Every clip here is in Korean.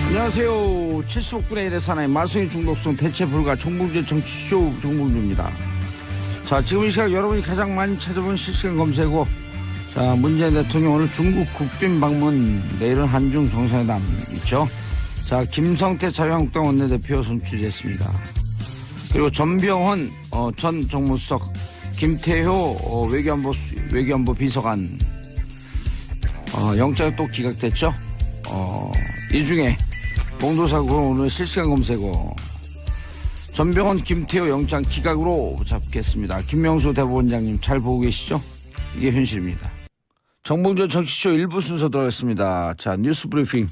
안녕하세요. 75분의 1의 사나이 말썽이 중독성 대체 불가 정봉재 정치쇼 정봉주입니다. 자, 지금 이 시각 여러분이 가장 많이 찾아본 실시간 검색어. 자, 문재인 대통령 오늘 중국 국빈 방문, 내일은 한중 정상회담 있죠. 자, 김성태 자유한국당 원내대표 선출됐습니다. 그리고 전병헌 전 정무수석, 김태효 외교안보 비서관 영장이 또 기각됐죠. 이 중에 봉도사고 오늘 실시간 검색어 전병헌 김태효 영장 기각으로 잡겠습니다. 김명수 대법원장님 잘 보고 계시죠? 이게 현실입니다. 정봉준 정치쇼 1부 순서 들어가겠습니다. 자, 뉴스 브리핑.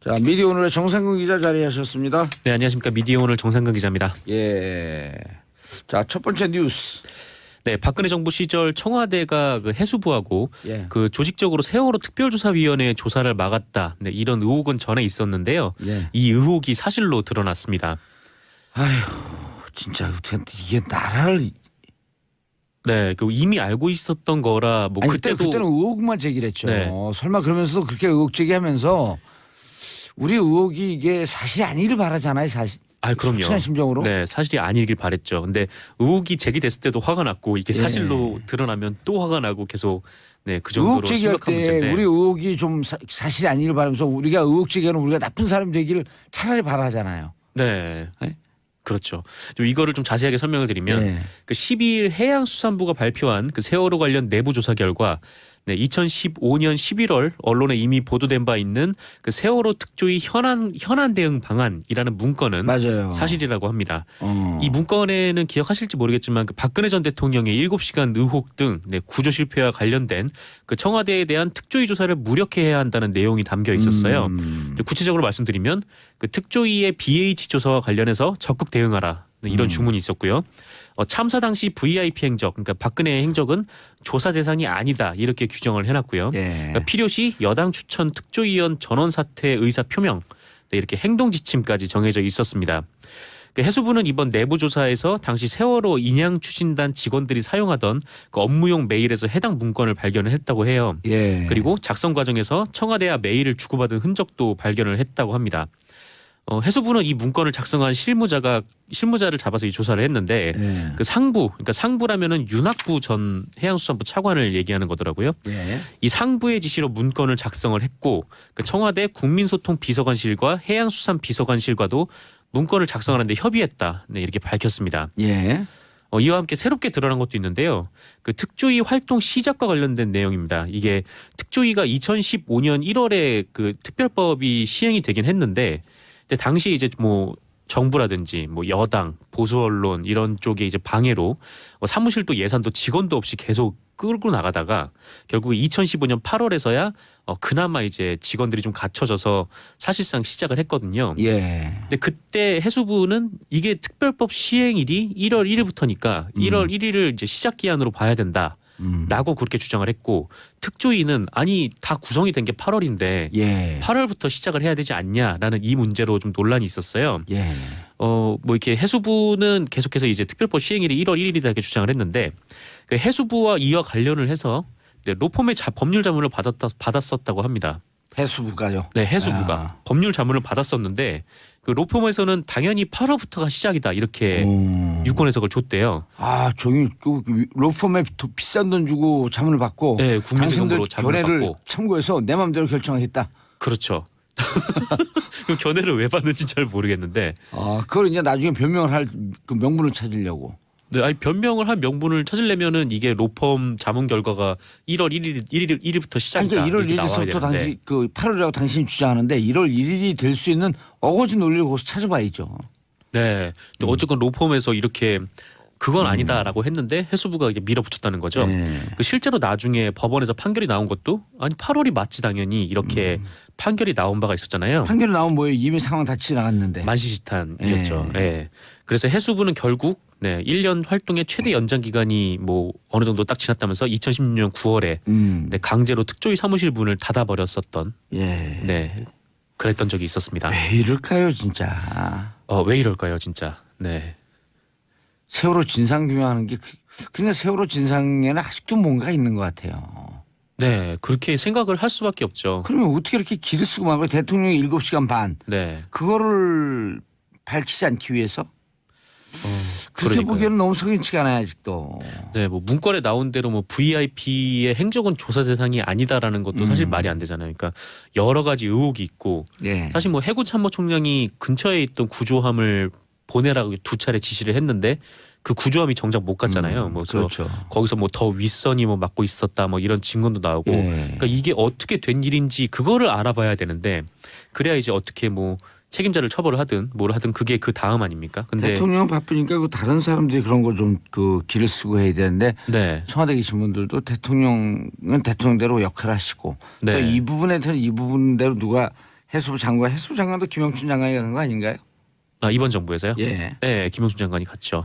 자, 미디어오늘의 정상근 기자 자리하셨습니다. 네, 안녕하십니까. 미디어오늘 정상근 기자입니다. 예. 자, 첫 번째 뉴스. 네, 박근혜 정부 시절 청와대가 그 해수부하고 예. 그 조직적으로 세월호 특별조사위원회 조사를 막았다. 네, 이런 의혹은 전에 있었는데요. 예. 이 의혹이 사실로 드러났습니다. 아휴, 진짜 이게 나라를. 네, 그 이미 알고 있었던 거라 뭐 아니, 그때는 의혹만 제기했죠. 네. 설마 그러면서도 그렇게 의혹 제기하면서 우리 의혹이 이게 사실이 아니길 바라잖아요, 사실. 그럼요. 솔직한 심정으로. 네, 사실이 아니길 바랬죠. 근데 의혹이 제기됐을 때도 화가 났고 이게 사실로 드러나면 또 화가 나고 계속 그 정도로 의혹 제기할 심각한 때 문제인데. 우리 의혹이 좀 사실이 아니길 바라면서 우리가 의혹 제기하는 우리가 나쁜 사람이 되기를 차라리 바라잖아요. 네. 네? 그렇죠. 좀 이거를 좀 자세하게 설명을 드리면 그 12일 해양수산부가 발표한 그 세월호 관련 내부 조사 결과 2015년 11월 언론에 이미 보도된 바 있는 그 세월호 특조위 현안 대응 방안이라는 문건은 맞아요. 사실이라고 합니다. 이 문건에는 기억하실지 모르겠지만 그 박근혜 전 대통령의 7시간 의혹 등 구조 실패와 관련된 그 청와대에 대한 특조위 조사를 무력화해야 한다는 내용이 담겨 있었어요. 구체적으로 말씀드리면 그 특조위의 BH 조사와 관련해서 적극 대응하라. 이런 주문이 있었고요. 참사 당시 VIP 행적, 그러니까 박근혜의 행적은 조사 대상이 아니다 이렇게 규정을 해놨고요. 그러니까 필요시 여당 추천 특조위원 전원 사퇴 의사 표명 이렇게 행동 지침까지 정해져 있었습니다. 해수부는 이번 내부 조사에서 당시 세월호 인양 추진단 직원들이 사용하던 그 업무용 메일에서 해당 문건을 발견을 했다고 해요. 그리고 작성 과정에서 청와대와 메일을 주고받은 흔적도 발견을 했다고 합니다. 해수부는 이 문건을 작성한 실무자를 잡아서 이 조사를 했는데 그 그러니까 상부라면은 윤학부 전 해양수산부 차관을 얘기하는 거더라고요. 이 상부의 지시로 문건을 작성을 했고 그 청와대 국민소통 비서관실과 해양수산 비서관실과도 문건을 작성하는데 협의했다. 이렇게 밝혔습니다. 이와 함께 새롭게 드러난 것도 있는데요. 그 특조위 활동 시작과 관련된 내용입니다. 이게 특조위가 2015년 1월에 그 특별법이 시행이 되긴 했는데 근데 당시 이제 뭐 정부라든지 뭐 여당, 보수 언론 이런 쪽에 이제 방해로 사무실도 예산도 직원도 없이 계속 끌고 나가다가 결국 2015년 8월에서야 그나마 이제 직원들이 좀 갖춰져서 사실상 시작을 했거든요. 근데 그때 해수부는 이게 특별법 시행일이 1월 1일부터니까 1월 1일을 이제 시작 기한으로 봐야 된다. 라고 그렇게 주장을 했고 특조위는 아니 다 구성이 된 게 8월인데 8월부터 시작을 해야 되지 않냐라는 이 문제로 좀 논란이 있었어요. 뭐 이렇게 해수부는 계속해서 이제 특별법 시행일이 1월 1일이다 이렇게 주장을 했는데 그 해수부와 이와 관련을 해서 로펌의 법률 자문을 받았었다고 합니다. 해수부가요? 네, 해수부가 법률 자문을 받았었는데 그 로펌에서는 당연히 8월부터가 시작이다 이렇게 유권 해석을 줬대요. 저기 로펌에 비싼 돈 주고 자문을 받고 국민세금으로 자문을 견해를 받고 참고해서 내 마음대로 결정하겠다. 그렇죠. 그 견해를 왜 받는지 잘 모르겠는데. 그걸 이제 나중에 변명을 할 그 명분을 찾으려고. 네, 아니 변명을 한 명분을 찾으려면은 이게 로펌 자문 결과가 1월 1일부터 시작이다. 그러니까 1월 1일부터 당시 그 8월이라고 당신이 주장하는데 1월 1일이 될 수 있는 어거지 논리를 거기서 찾아봐야죠. 네. 어쨌건 로펌에서 이렇게 그건 아니다라고 했는데 해수부가 이게 밀어붙였다는 거죠. 그 실제로 나중에 법원에서 판결이 나온 것도 아니 8월이 맞지 당연히 이렇게 판결이 나온 바가 있었잖아요. 판결이 나온 뭐예요? 이미 상황 다 지나갔는데. 만시지탄이었죠. 그래서 해수부는 결국 1년 활동의 최대 연장 기간이 뭐 어느 정도 딱 지났다면서 2016년 9월에 강제로 특조위 사무실 문을 닫아버렸었던 그랬던 적이 있었습니다. 왜 이럴까요 진짜. 왜 이럴까요 진짜. 세월호 진상 규명하는 게 그러니까 세월호 진상에는 아직도 뭔가 있는 것 같아요. 네, 그렇게 생각을 할 수밖에 없죠. 그러면 어떻게 이렇게 길을 쓰고 막 대통령이 7시간 반 네, 그거를 밝히지 않기 위해서 그렇게 그러니까요. 보기에는 너무 석연치가 않아요 아직도. 네, 뭐 문건에 나온 대로 뭐 VIP의 행적은 조사 대상이 아니다라는 것도 사실 말이 안 되잖아요. 그러니까 여러 가지 의혹이 있고 예. 사실 뭐 해군참모총장이 근처에 있던 구조함을 보내라고 2차례 지시를 했는데 그 구조함이 정작 못 갔잖아요. 뭐 그렇죠. 거기서 뭐 더 윗선이 뭐 맡고 있었다 뭐 이런 증언도 나오고 예. 그러니까 이게 어떻게 된 일인지 그거를 알아봐야 되는데 그래야 이제 어떻게 뭐 책임자를 처벌을 하든 뭘 하든 그게 그 다음 아닙니까? 근데 대통령 바쁘니까 그 다른 사람들이 그런 거 좀 그 길을 쓰고 해야 되는데 네, 청와대 계신 분들도 대통령은 대통령대로 역할을 하시고 네. 또 이 부분에 대해서 이 부분대로 누가 해수부 장관도 김영춘 장관이 가는 거 아닌가요? 아 이번 정부에서요? 예. 네, 김영춘 장관이 갔죠.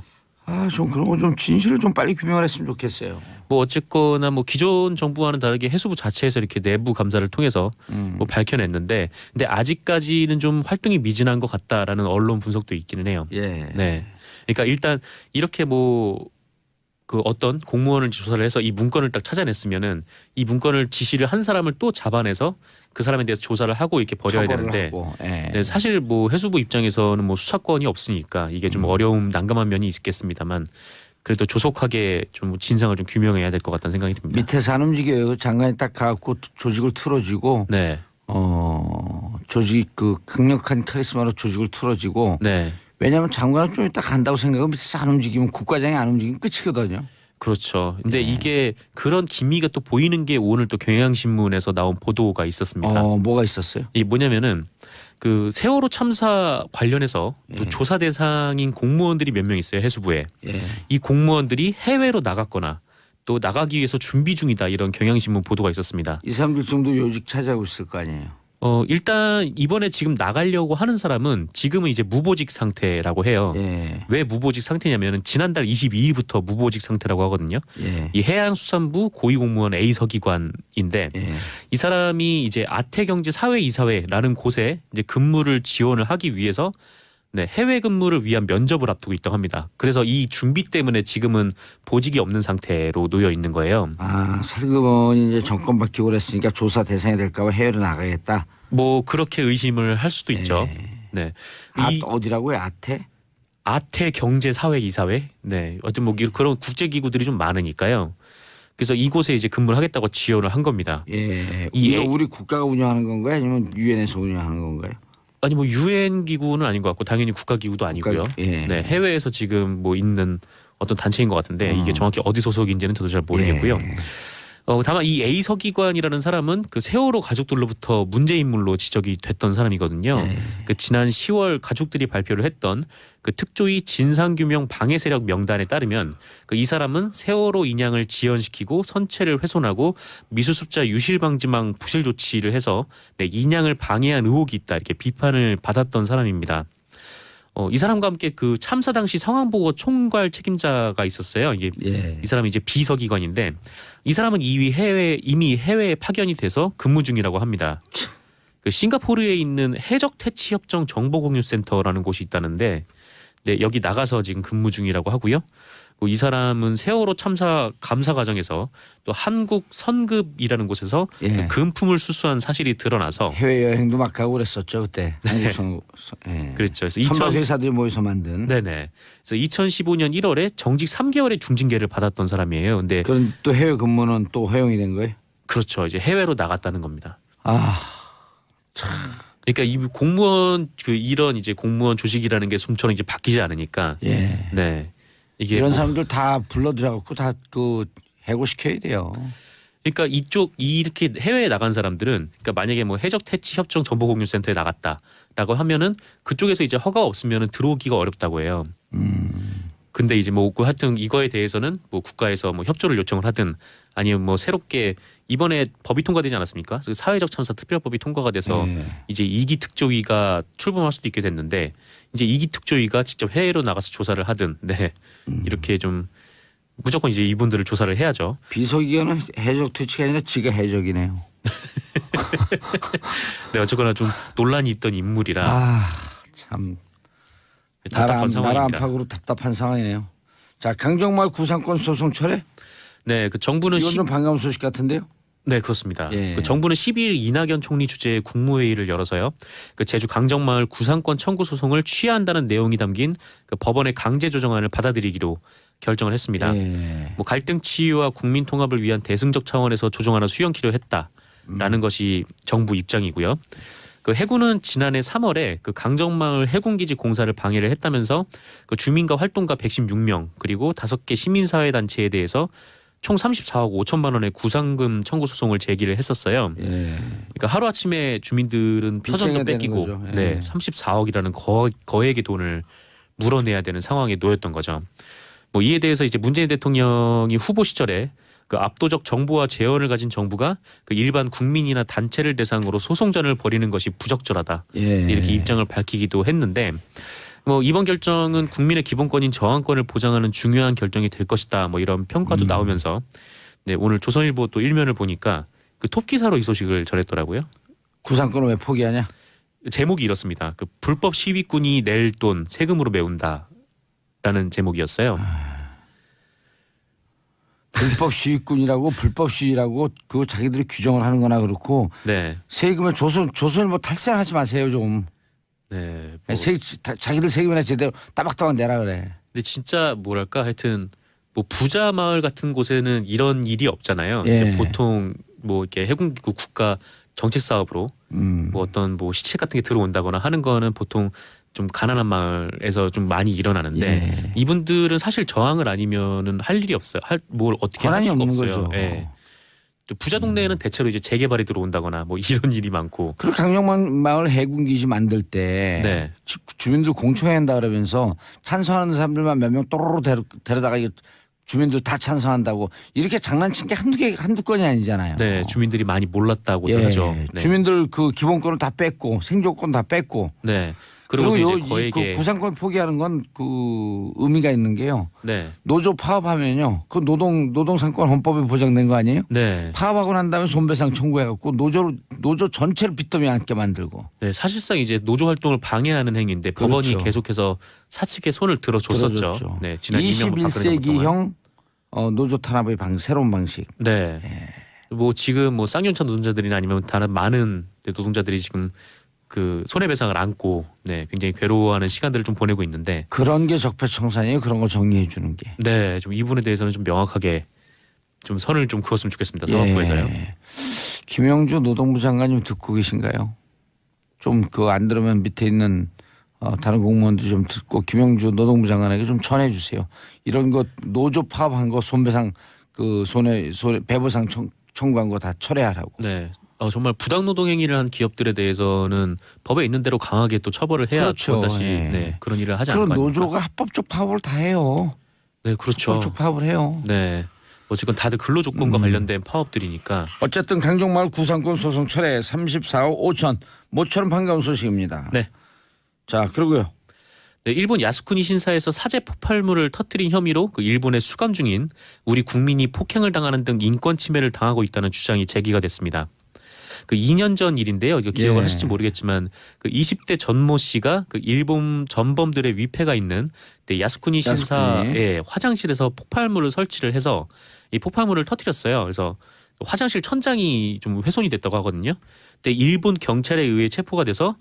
좀 그런 거 좀 진실을 좀 빨리 규명을 했으면 좋겠어요. 뭐 어쨌거나 뭐 기존 정부와는 다르게 해수부 자체에서 이렇게 내부 감사를 통해서 뭐 밝혀냈는데 근데 아직까지는 좀 활동이 미진한 것 같다라는 언론 분석도 있기는 해요. 예. 네. 그러니까 일단 이렇게 뭐 그 어떤 공무원을 조사를 해서 이 문건을 딱 찾아냈으면은 이 문건을 지시를 한 사람을 또 잡아내서 그 사람에 대해서 조사를 하고 이렇게 버려야 처벌을 되는데 하고. 예. 네, 사실 뭐 해수부 입장에서는 뭐 수사권이 없으니까 이게 좀 어려움 난감한 면이 있겠습니다만 그래도 조속하게 좀 진상을 좀 규명해야 될 것 같다는 생각이 듭니다. 밑에서 안 움직여요. 장관이 딱 가갖고 조직을 틀어지고 네, 조직 그 강력한 카리스마로 조직을 틀어지고 네, 왜냐하면 장관은 좀 이따 간다고 생각하면 밑에서 안 움직이면 국가장이 안 움직이면 끝이거든요. 그렇죠. 근데 예. 이게 그런 기미가 또 보이는 게 오늘 또 경향신문에서 나온 보도가 있었습니다. 뭐가 있었어요? 이 뭐냐면은 그 세월호 참사 관련해서 또 예. 조사 대상인 공무원들이 몇 명 있어요 해수부에. 예. 이 공무원들이 해외로 나갔거나 또 나가기 위해서 준비 중이다 이런 경향신문 보도가 있었습니다. 이 사람들 정도 요직 차지하고 있을 거 아니에요. 일단 이번에 지금 나가려고 하는 사람은 지금은 이제 무보직 상태라고 해요. 예. 왜 무보직 상태냐면은 지난달 22일부터 무보직 상태라고 하거든요. 예. 이 해양수산부 고위공무원 A서기관인데 예. 이 사람이 이제 아태경제사회이사회라는 곳에 이제 근무를 지원을 하기 위해서 네, 해외 근무를 위한 면접을 앞두고 있다고 합니다. 그래서 이 준비 때문에 지금은 보직이 없는 상태로 놓여 있는 거예요. 살그머니 이제 정권 바뀌고 그랬으니까 조사 대상이 될까봐 해외로 나가겠다. 뭐 그렇게 의심을 할 수도 있죠. 예. 네, 어디라고요? 아태? 아태경제사회이사회. 네, 어쨌든 뭐 그런 국제기구들이 좀 많으니까요. 그래서 이곳에 이제 근무를 하겠다고 지원을 한 겁니다. 예. 이 우리 국가가 운영하는 건가요? 아니면 유엔에서 운영하는 건가요? 아니 뭐 유엔 기구는 아닌 것 같고 당연히 국가기구도 아니고요. 예. 네, 해외에서 지금 뭐 있는 어떤 단체인 것 같은데 이게 정확히 어디 소속인지는 저도 잘 모르겠고요. 예. 다만 이 A 서기관이라는 사람은 그 세월호 가족들로부터 문제 인물로 지적이 됐던 사람이거든요. 예. 그 지난 10월 가족들이 발표를 했던 그 특조위 진상규명 방해 세력 명단에 따르면 그 이 사람은 세월호 인양을 지연시키고 선체를 훼손하고 미수습자 유실 방지망 부실 조치를 해서 네, 인양을 방해한 의혹이 있다 이렇게 비판을 받았던 사람입니다. 이 사람과 함께 그 참사 당시 상황 보고 총괄 책임자가 있었어요. 이게 예. 이 사람이 이제 비서기관인데 이 사람은 이미 해외에 파견이 돼서 근무 중이라고 합니다. 그 싱가포르에 있는 해적 퇴치 협정 정보 공유 센터라는 곳이 있다는데 네, 여기 나가서 지금 근무 중이라고 하고요. 이 사람은 세월호 참사 감사 과정에서 또 한국 선급이라는 곳에서 예. 금품을 수수한 사실이 드러나서 해외 여행도 막 가고 그랬었죠 그때. 한국 예. 그랬죠. 그래서 선박 회사들이 모여서 만든. 네네. 그래서 2015년 1월에 정직 3개월의 중징계를 받았던 사람이에요. 근데 그런 또 해외 근무는 또 허용이 된 거예요? 그렇죠. 이제 해외로 나갔다는 겁니다. 참. 그러니까 이 공무원 이런 이제 공무원 조직이라는 게 좀처럼 이제 바뀌지 않으니까. 예. 네. 이게 이런 사람들 다 불러들여갖고 다 그 해고시켜야 돼요. 그러니까 이렇게 해외에 나간 사람들은 그러니까 만약에 뭐 해적 퇴치 협정 정보 공유 센터에 나갔다라고 하면은 그쪽에서 이제 허가 없으면은 들어오기가 어렵다고 해요. 근데 이제 뭐 하여튼 이거에 대해서는 뭐 국가에서 뭐 협조를 요청을 하든 아니면 뭐 새롭게 이번에 법이 통과되지 않았습니까? 그래서 사회적 참사 특별법이 통과가 돼서 예. 이제 2기 특조위가 출범할 수도 있게 됐는데 이제 2기 특조위가 직접 해외로 나가서 조사를 하든 네. 이렇게 좀 무조건 이제 이분들을 조사를 해야죠. 비서기관은 해적 퇴치가 아니라 지가 해적이네요. 네, 어쨌거나 좀 논란이 있던 인물이라 참 답답한 나라 상황입니다. 안팎으로 답답한 상황이네요. 자 강정마을 구상권 소송 철회? 네, 그 정부는 이건 좀 반가운 소식 같은데요. 네, 그렇습니다. 예. 그 정부는 12일 이낙연 총리 주재의 국무회의를 열어서요. 그 제주 강정마을 구상권 청구 소송을 취하한다는 내용이 담긴 그 법원의 강제 조정안을 받아들이기로 결정을 했습니다. 예. 뭐 갈등 치유와 국민 통합을 위한 대승적 차원에서 조정안을 수용키로 했다라는 것이 정부 입장이고요. 그 해군은 지난해 3월에 그 강정마을 해군기지 공사를 방해를 했다면서 그 주민과 활동가 116명 그리고 5개 시민사회 단체에 대해서 총 34억 5천만 원의 구상금 청구 소송을 제기를 했었어요. 예. 그러니까 하루 아침에 주민들은 터전도 빚쟁이가 되는 뺏기고, 거죠. 예. 네, 34억이라는 거액의 돈을 물어내야 되는 상황에 놓였던 거죠. 뭐 이에 대해서 이제 문재인 대통령이 후보 시절에 그 압도적 정보와 재원을 가진 정부가 그 일반 국민이나 단체를 대상으로 소송전을 벌이는 것이 부적절하다. 예. 이렇게 입장을 밝히기도 했는데 뭐 이번 결정은 국민의 기본권인 저항권을 보장하는 중요한 결정이 될 것이다. 뭐 이런 평가도 나오면서 네, 오늘 조선일보 또 일면을 보니까 그 톱 기사로 이 소식을 전했더라고요. 구상권을 왜 포기하냐? 제목이 이렇습니다. 그 불법 시위꾼이 낼 돈 세금으로 메운다라는 제목이었어요. 불법 시위꾼이라고 불법 시위라고 그거 자기들이 규정을 하는 거나 그렇고 네, 세금을 조선일보 탈세하지 마세요 좀. 네. 뭐 자기들 세금이나 제대로 따박따박 내라 그래. 근데 진짜 뭐랄까 하여튼 뭐 부자 마을 같은 곳에는 이런 일이 없잖아요. 예. 근데 보통 뭐 이렇게 해군기구 국가 정책 사업으로 뭐 어떤 뭐 시책 같은 게 들어온다거나 하는 거는 보통 좀 가난한 마을에서 좀 많이 일어나는데 예. 이분들은 사실 저항을 아니면은 할 일이 없어요. 뭘 어떻게 할 권한이 수가 없는 없어요. 거죠. 예. 또 부자 동네에는 대체로 이제 재개발이 들어온다거나 뭐 이런 일이 많고. 그리고 강정마을 해군기지 만들 때 네. 주민들 공청회 한다 그러면서 찬성하는 사람들만 몇 명 또로로 데려다가 주민들 다 찬성한다고 이렇게 장난친 게 한두 건이 아니잖아요. 네, 주민들이 많이 몰랐다고도 예. 하죠. 네. 주민들 그 기본권을 다 뺐고 생존권 다 뺐고. 네. 그리고 이제 그 거액의 구상권 포기하는 건 그 의미가 있는 게요. 네. 노조 파업하면요. 그 노동상권 헌법에 보장된 거 아니에요? 네. 파업하고 난 다음에 손배상 청구해갖고 노조 전체를 빚더미 앉게 만들고. 네, 사실상 이제 노조 활동을 방해하는 행위인데 그렇죠. 법원이 계속해서 사측에 손을 들어줬었죠. 들어줬죠. 네, 지난 이명박 박근혜 정부 동안. 21세기형 노조 탄압의 새로운 방식. 네. 뭐 지금 뭐 쌍용차 노동자들이나 아니면 다른 많은 노동자들이 지금 그 손해배상을 안고 네, 굉장히 괴로워하는 시간들을 좀 보내고 있는데 그런 게 적폐청산이에요. 그런 거 정리해 주는 게. 네, 좀 이 부분에 대해서는 좀 명확하게 좀 선을 좀 그었으면 좋겠습니다. 사법부에서요. 예. 김영주 노동부 장관님 듣고 계신가요? 좀 그거 안 들으면 밑에 있는 다른 공무원들 좀 듣고 김영주 노동부 장관에게 좀 전해 주세요. 이런 거 노조 파업한 거 손배상 그 손해 배보상 청구한 거 다 철회하라고. 네. 정말 부당 노동 행위를 한 기업들에 대해서는 법에 있는 대로 강하게 또 처벌을 해야 그렇죠. 다시 예. 네, 그런 일을 하지 그런 않을까. 노조가 합법적 파업을 다 해요. 네, 그렇죠. 합법적 파업을 해요. 네. 어쨌건 다들 근로 조건과 관련된 파업들이니까. 어쨌든 강정마을 구상권 소송 철회 34억 5천 모처럼 반가운 소식입니다. 네. 자 그리고요. 네, 일본 야스쿠니 신사에서 사제 폭발물을 터뜨린 혐의로 그 일본에 수감 중인 우리 국민이 폭행을 당하는 등 인권 침해를 당하고 있다는 주장이 제기가 됐습니다. 그 2년 전 일인데요. 이거 기억을 예. 하실지 모르겠지만 그 20대 전모 씨가 그 일본 전범들의 위패가 있는 야스쿠니 신사의 화장실에서 폭발물을 설치를 해서 이 폭발물을 터뜨렸어요. 그래서 화장실 천장이 좀 훼손이 됐다고 하거든요. 근데 일본 경찰에 의해 체포가 돼서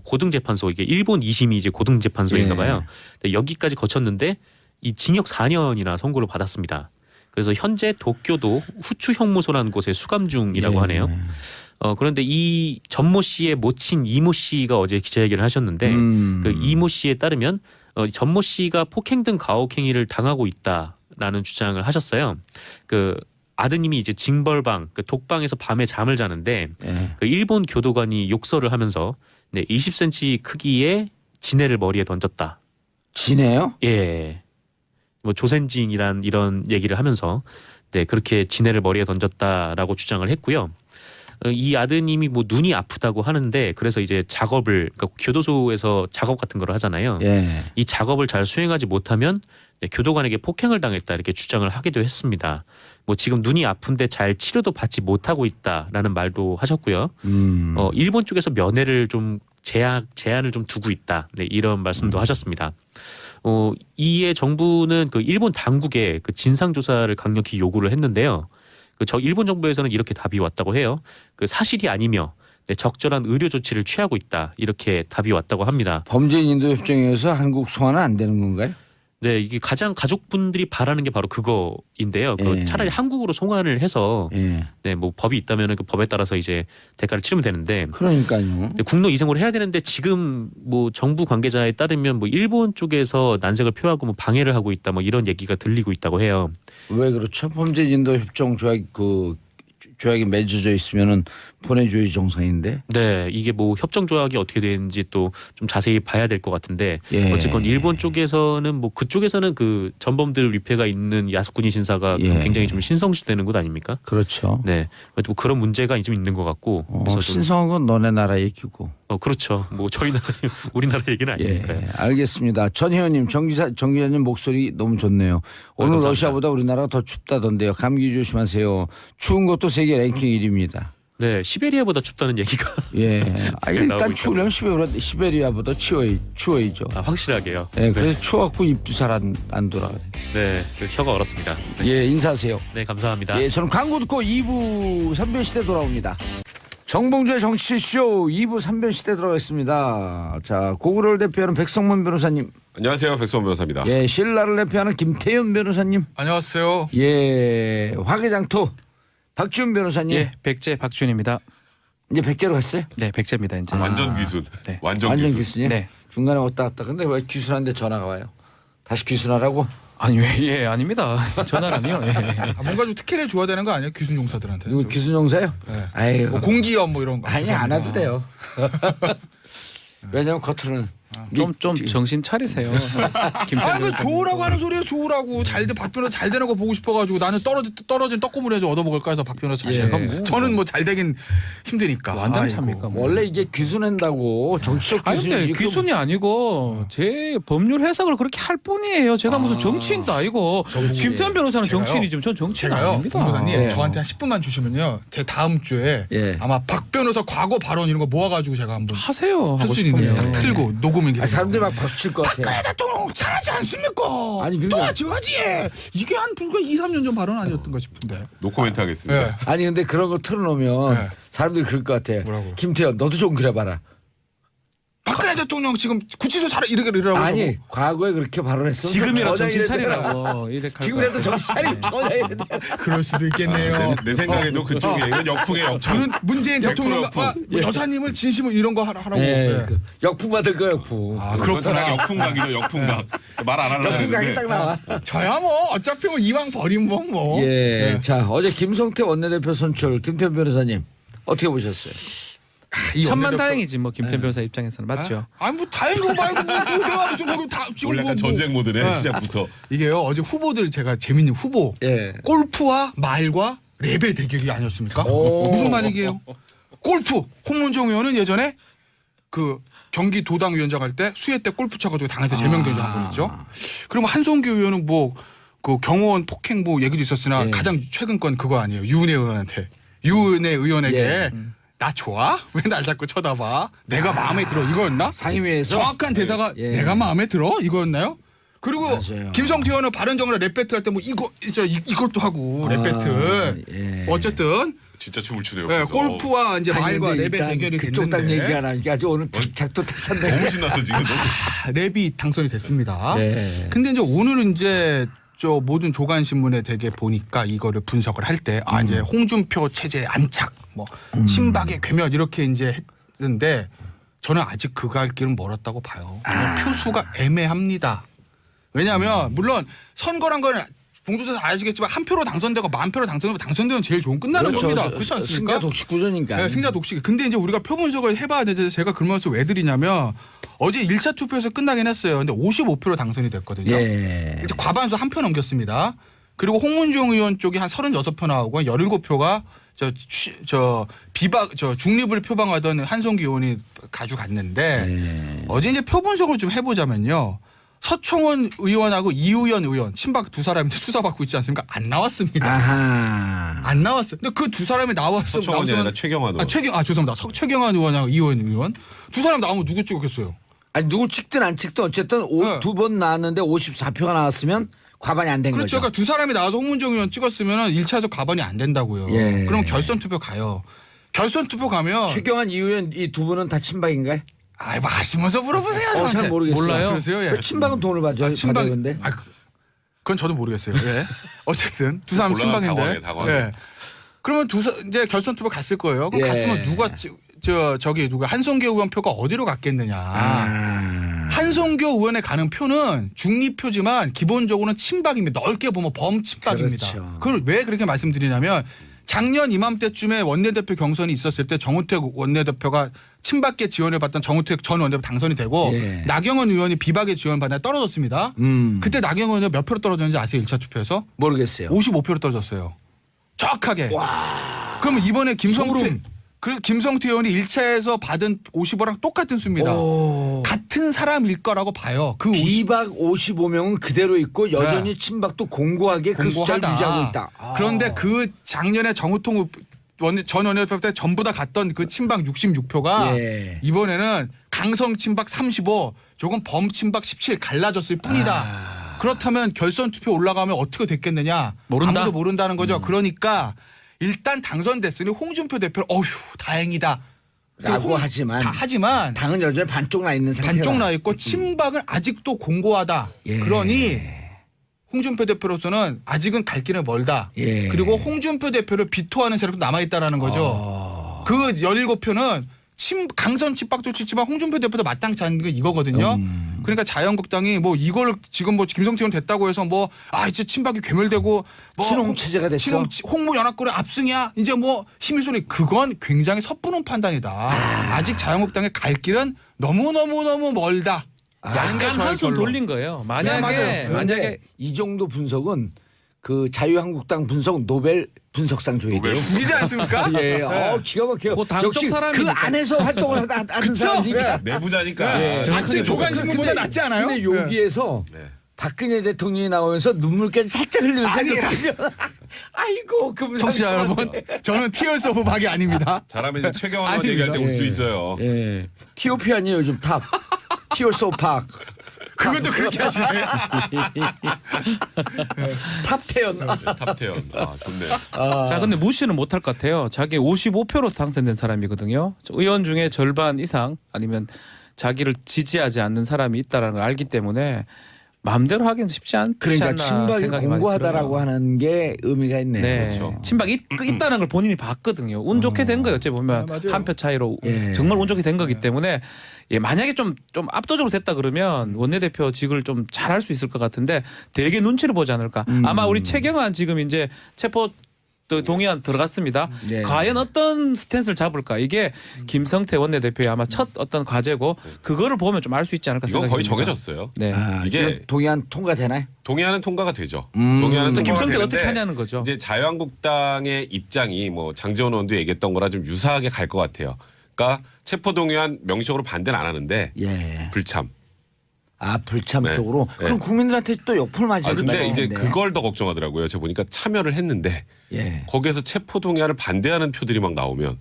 고등재판소 이게 일본 2심이 이제 고등재판소인가 봐요. 근데 여기까지 거쳤는데 이 징역 4년이나 선고를 받았습니다. 그래서 현재 도쿄도 후추 형무소라는 곳에 수감 중이라고 하네요. 그런데 이 전모 씨의 모친 이모 씨가 어제 기자회견을 하셨는데 그 이모 씨에 따르면 전모 씨가 폭행 등 가혹 행위를 당하고 있다라는 주장을 하셨어요. 그 아드님이 이제 징벌방, 그 독방에서 밤에 잠을 자는데 그 일본 교도관이 욕설을 하면서 20cm 크기의 지네를 머리에 던졌다. 지네요? 예. 뭐 조센징이란 이런 얘기를 하면서 그렇게 지네를 머리에 던졌다라고 주장을 했고요. 이 아드님이 뭐 눈이 아프다고 하는데 그래서 이제 작업을 그러니까 교도소에서 작업 같은 걸 하잖아요. 예. 이 작업을 잘 수행하지 못하면 교도관에게 폭행을 당했다 이렇게 주장을 하기도 했습니다. 뭐 지금 눈이 아픈데 잘 치료도 받지 못하고 있다라는 말도 하셨고요. 일본 쪽에서 면회를 좀 제한을 좀 두고 있다. 네, 이런 말씀도 하셨습니다. 이에 정부는 그 일본 당국에 그 진상 조사를 강력히 요구를 했는데요. 저 일본 정부에서는 이렇게 답이 왔다고 해요. 그 사실이 아니며 적절한 의료 조치를 취하고 있다. 이렇게 답이 왔다고 합니다. 범죄인 인도 협정에서 한국 송환은 안 되는 건가요? 네, 이게 가장 가족분들이 바라는 게 바로 그거인데요. 예. 차라리 한국으로 송환을 해서 예. 네, 뭐 법이 있다면 그 법에 따라서 이제 대가를 치르면 되는데 그러니까요. 국로 이송을 해야 되는데 지금 뭐 정부 관계자에 따르면 뭐 일본 쪽에서 난색을 표하고 뭐 방해를 하고 있다 뭐 이런 얘기가 들리고 있다고 해요. 왜 그렇죠? 범죄인 인도 협정 조약이 맺어져 있으면은 보내줘야지 정상인데. 네, 이게 뭐 협정 조약이 어떻게 되는지 또 좀 자세히 봐야 될 것 같은데 예. 어쨌건 일본 쪽에서는 뭐 그쪽에서는 그 전범들 위패가 있는 야스쿠니 신사가 예. 굉장히 좀 신성시되는 곳 아닙니까? 그렇죠. 네, 뭐 그런 문제가 좀 있는 것 같고 그래서 좀 신성한 건 너네 나라 얘기고. 그렇죠. 뭐 저희 나라 우리나라 얘기는 아니니까요. 예, 알겠습니다. 전 의원님, 정 기자님 목소리 너무 좋네요. 오늘 감사합니다. 러시아보다 우리나라가 더 춥다던데요. 감기 조심하세요. 추운 것도 세계 랭킹 1위입니다. 네, 시베리아보다 춥다는 얘기가 예, 일단 나오고 추우려면 시베리아보다 추워야죠. 확실하게요. 예, 그래서 추워갖고 입도 잘 안 돌아가요. 네, 그 혀가 얼었습니다. 네, 예, 인사하세요. 네, 감사합니다. 예, 저는 광고 듣고 2부 3변 시대 돌아옵니다. 정봉주의 정치쇼 2부 3변 시대 들어가겠습니다. 자, 고구려를 대표하는 백성문 변호사님. 안녕하세요. 백성원 변호사입니다. 예, 신라를 대표하는 김태현 변호사님. 안녕하세요. 예, 화개장터 박지훈 변호사님. 예, 백제 박준입니다. 이제 백제로 갔어요? 네, 백제입니다. 이제. 완전 귀순. 네. 완전 완전 귀순. 귀순이요? 네. 중간에 왔다 갔다. 근데 왜 귀순한데 전화가 와요? 다시 귀순하라고? 아니 예, 아닙니다. 전화라니요. 예. 뭔가 좀 특혜를 줘야 되는 거 아니에요? 귀순 용사들한테. 누구 귀순용사요? 네. 아유, 뭐 공기업 뭐 이런 거. 아니 안 와도 돼요. 왜냐면 겉으로는 좀 정신 차리세요. 김태현 아, 그 변호사님. 좋으라고 하는 소리예요. 좋으라고 박 변호사 잘 되는 거 보고 싶어가지고 나는 떨어진 떡고물에서 얻어먹을까 해서 박 변호사 잘. 예. 제가 저는 뭐 잘 되긴 힘드니까. 완전 아이고. 참니까 뭐. 원래 이게 귀순한다고 정치적 아니 근데 귀순이지. 귀순이 아니고 제 법률 해석을 그렇게 할 뿐이에요. 제가 무슨 정치인도 아니고 김태현 변호사는 제가요? 정치인이지만 전 정치인 제가요, 아닙니다. 변호사님 예. 저한테 한 10분만 주시면요, 제 다음 주에 예. 아마 박 변호사 과거 발언 이런 거 모아가지고 제가 한번 하세요. 할 하고 수 있는 싶으면. 딱 틀고 녹음을. 아, 사람들이 막 박수칠 것 같아. 박근혜 대통령 잘하지 않습니까? 아니, 그러니까- 도와줘야지. 이게 한 불과 2-3년 전 발언 아니었던가 싶은데. 노코멘트 하겠습니다. 예. 아니 근데 그런 거 틀어놓으면 네. 사람들이 그럴 것 같아. 뭐라고? 김태현 너도 좀 그래봐라. 박근혜 대통령 지금 구치소 이러라고. 아니 과거에 그렇게 발언했어. 지금이라 전혀 정신 이래야 되나? 차리라고 이렇게 할 지금이라도 거야. 정신 차리고 전혀 이래야 돼. 그럴 수도 있겠네요. 내 생각에도 그쪽에 이건 역풍의 역풍. 저는 문재인 100% 대통령과 역풍. 여사님을 진심으로 이런 거 하라고. 예, 예. 그 역풍 받을 거 역풍. 아, 그렇구나. 그렇구나. 역풍각이죠. 역풍각. 말 안 하려고 역풍각이 했는데. 딱 나와. 저야 뭐 어차피 뭐 이왕 버린 뭐. 예. 예. 자 어제 김성태 원내대표 선출 김태현 변호사님 어떻게 보셨어요? 이 천만 원내대표- 다행이지 뭐 김태현 변호사 입장에서는 맞죠. 아니 뭐 다행이고 말고 뭐 내가 무슨 거기 다 지금 원래 뭐, 약간 전쟁 모드네 네. 시작부터. 이게요 어제 후보들 제가 재밌는 후보 예. 골프와 마일과 랩의 대결이 아니었습니까? 오. 무슨 말이게요? 골프 홍문종 의원은 예전에 그 경기 도당위원장 할 때 수해 때 골프 쳐가지고 당에서 제명된 적 한 번 있죠. 그리고 한송규 의원은 뭐 그 경호원 폭행 뭐 얘기도 있었으나 예. 가장 최근 건 그거 아니에요. 유은혜 의원에게 예. 나 좋아? 왜 날 자꾸 쳐다봐? 내가 마음에 들어 이거였나? 상임위에서 정확한 대사가 예. 내가 마음에 들어 이거였나요? 그리고 맞아요. 김성태 의원은 바른정의랑 랩 배틀 할 때 뭐 이것도 하고 랩 아, 배틀. 예. 어쨌든 진짜 춤을 추네요. 예, 그래서. 골프와 이제 아니, 마일과 근데 랩의 일단 대결이 그쪽 딱 됐는데 얘기가 나니까 아주 오늘 작도 탁 찼네. 너무 신났어 지금. 랩이 당선이 됐습니다. 예. 근데 이제 오늘은 이제 저 모든 조간 신문에 되게 보니까 이거를 분석을 할 때 이제 홍준표 체제 안착, 뭐 친박의 괴멸 이렇게 이제 했는데 저는 아직 그 갈 길은 멀었다고 봐요. 표수가 애매합니다. 왜냐하면 물론 선거란 거는 봉조사 아시겠지만 한 표로 당선되고 10,000표로 당선되면 제일 좋은 끝나는 겁니다. 그렇지 않습니까? 승자 독식구조니까. 네, 승자 독식. 근데 이제 우리가 표 분석을 해봐야 되는데 제가 그런 말씀 왜 드리냐면 어제 1차 투표에서 끝나긴 했어요. 근데 55표로 당선이 됐거든요. 예. 이제 과반수 한 표 넘겼습니다. 그리고 홍문종 의원 쪽이 한 36표 나오고 17표가 중립을 표방하던 한송기 의원이 가져갔는데 예. 어제 이제 표 분석을 좀 해보자면요. 서청원 의원하고 이우연 의원 친박 두 사람이 수사받고 있지 않습니까? 안 나왔습니다. 아하. 안 나왔어요. 근데 그 두 사람이 나왔어. 서청원이 아니라 최경환 의원. 죄송합니다. 최경환 의원하고 이우연 의원 두 사람 나오면 누구 찍었겠어요? 아니 누구 찍든 안 찍든 어쨌든 네. 두 번 나왔는데 54표가 나왔으면 과반이 안 된 그렇죠. 거죠. 그러니까 두 사람이 나와서 홍문정 의원 찍었으면 1차에서 과반이 안 된다고요. 예. 그럼 결선 투표 가요. 결선 투표 가면 최경환 이후에 이 두 분은 다 친박인가요? 아, 마시면서 물어보세요. 저한테. 잘 모르겠어요. 몰라요. 그러세요? 예. 왜 친박은 돈을 받아요? 친박. 근데 아, 그건 저도 모르겠어요. 예. 어쨌든 두 사람 몰라, 친박인데. 당황해. 예. 그러면 이제 결선 투표 갔을 거예요. 그럼 예. 갔으면 누가 한송교 의원 표가 어디로 갔겠느냐. 한송교 의원에 가는 표는 중립표지만 기본적으로는 친박입니다. 넓게 보면 범친박입니다. 그렇죠. 그걸 왜 그렇게 말씀드리냐면 작년 이맘때쯤에 원내대표 경선이 있었을 때 정우택 원내대표가 친박계 지원을 받던 정우택 전 원내대표 당선이 되고 예. 나경원 의원이 비박의 지원 받아 떨어졌습니다. 그때 나경원 의원이 몇 표로 떨어졌는지 아세요? 1차 투표에서? 모르겠어요. 55표로 떨어졌어요. 정확하게. 그러면 이번에 김성태 의원이 1차에서 받은 55랑 똑같은 수입니다. 오. 같은 사람일 거라고 봐요. 그 비박 55명은 그대로 있고 여전히 네. 친박도 공고하게 그 숫자를 공고하다. 유지하고 있다. 그런데 그 작년에 정우통 전 원내대표 때 전부 다 갔던 그 친박 66표가 예. 이번에는 강성 친박 35, 조금 범 친박 17 갈라졌을 뿐이다. 그렇다면 결선 투표 올라가면 어떻게 됐겠느냐? 모른다? 아무도 모른다는 거죠. 그러니까 일단 당선됐으니 홍준표 대표를 어휴 다행이다. 라고 하지만 당은 여전히 반쪽 나 있는 상태다. 반쪽 나 있고 친박은 아직도 공고하다. 예. 그러니 홍준표 대표로서는 아직은 갈 길은 멀다. 예. 그리고 홍준표 대표를 비토하는 세력도 남아있다라는 거죠. 그 17표는 강선 친박도 치지만 홍준표 대표도 마땅치 않은 게 이거거든요. 그러니까 자유한국당이 뭐 이걸 지금 뭐 김성태 의원 됐다고 해서 뭐 이제 친박이 괴멸되고 뭐 친홍 체제가 됐어. 홍무 연합군의 압승이야. 이제 뭐 힘의 소리 그건 굉장히 섣부른 판단이다. 아직 자유한국당의 갈 길은 너무 멀다. 라는 게 약간 저의 한숨 결론. 돌린 거예요. 맞아요. 만약에 만약에 이 정도 분석은 그 자유한국당 분석 노벨 분석상 줘야 돼요. 죽이지 않습니까? 예, 네. 기가 막혀요. 그 당적 역시 그 사람이니까. 안에서 활동을 하는 사람이니까. 내부자니까. 예. 아침 조간신문보다 낫지 않아요? 근데 여기에서 네. 박근혜 대통령이 나오면서 눈물까지 살짝 흘리면서 얘기하면 아이고 금상 청취자 여러분, 저는 티얼스 오브 박이 아닙니다. 잘하면 이제 최경환 의원 아닙니다. 얘기할 때 울 수도 있어요. 예. T.O.P 아니에요 요즘 탑. 티얼스 오브 박. 그것도 그렇게 하시네. 탑태연. 탑태연. 아, 좋네. 자 근데 무시는 못할 것 같아요. 자기 55표로 당선된 사람이거든요. 의원 중에 절반 이상 아니면 자기를 지지하지 않는 사람이 있다는 걸 알기 때문에 마음대로 하기는 쉽지 않지 그러니까 않나 친박이 생각이 많이 공고하다라고 들어요. 하는 게 의미가 있네요. 네. 그렇죠. 친박이 있다는 걸 본인이 봤거든요. 운 좋게 된 거예요. 어째 보면 맞아요. 한 표 차이로 예. 정말 운 좋게 된 거기 때문에 만약에 좀 압도적으로 됐다 그러면 원내대표직을 좀 잘할 수 있을 것 같은데 되게 눈치를 보지 않을까. 아마 우리 최경환 지금 이제 체포 또 동의안 들어갔습니다. 네. 과연 어떤 스탠스를 잡을까? 이게 김성태 원내대표의 아마 첫 어떤 과제고 그거를 보면 좀 알 수 있지 않을까 이건 생각이 거의 듭니다. 정해졌어요. 네. 이게 이게 동의안 통과되나요? 동의안은 통과가 되죠. 동의안은 또 통과가 김성태 되는데 어떻게 하냐는 거죠. 이제 자유한국당의 입장이 뭐 장제원 의원도 얘기했던 거라 좀 유사하게 갈 것 같아요. 그러니까 체포동의안 명시적으로 반대는 안 하는데 예. 불참. 불참 네. 쪽으로. 네. 그럼 국민들한테 또 역풍을 맞을 근데 이제 텐데. 그걸 더 걱정하더라고요. 제가 보니까 참여를 했는데 예. 거기에서 체포동의안을 반대하는 표들이 막 나오면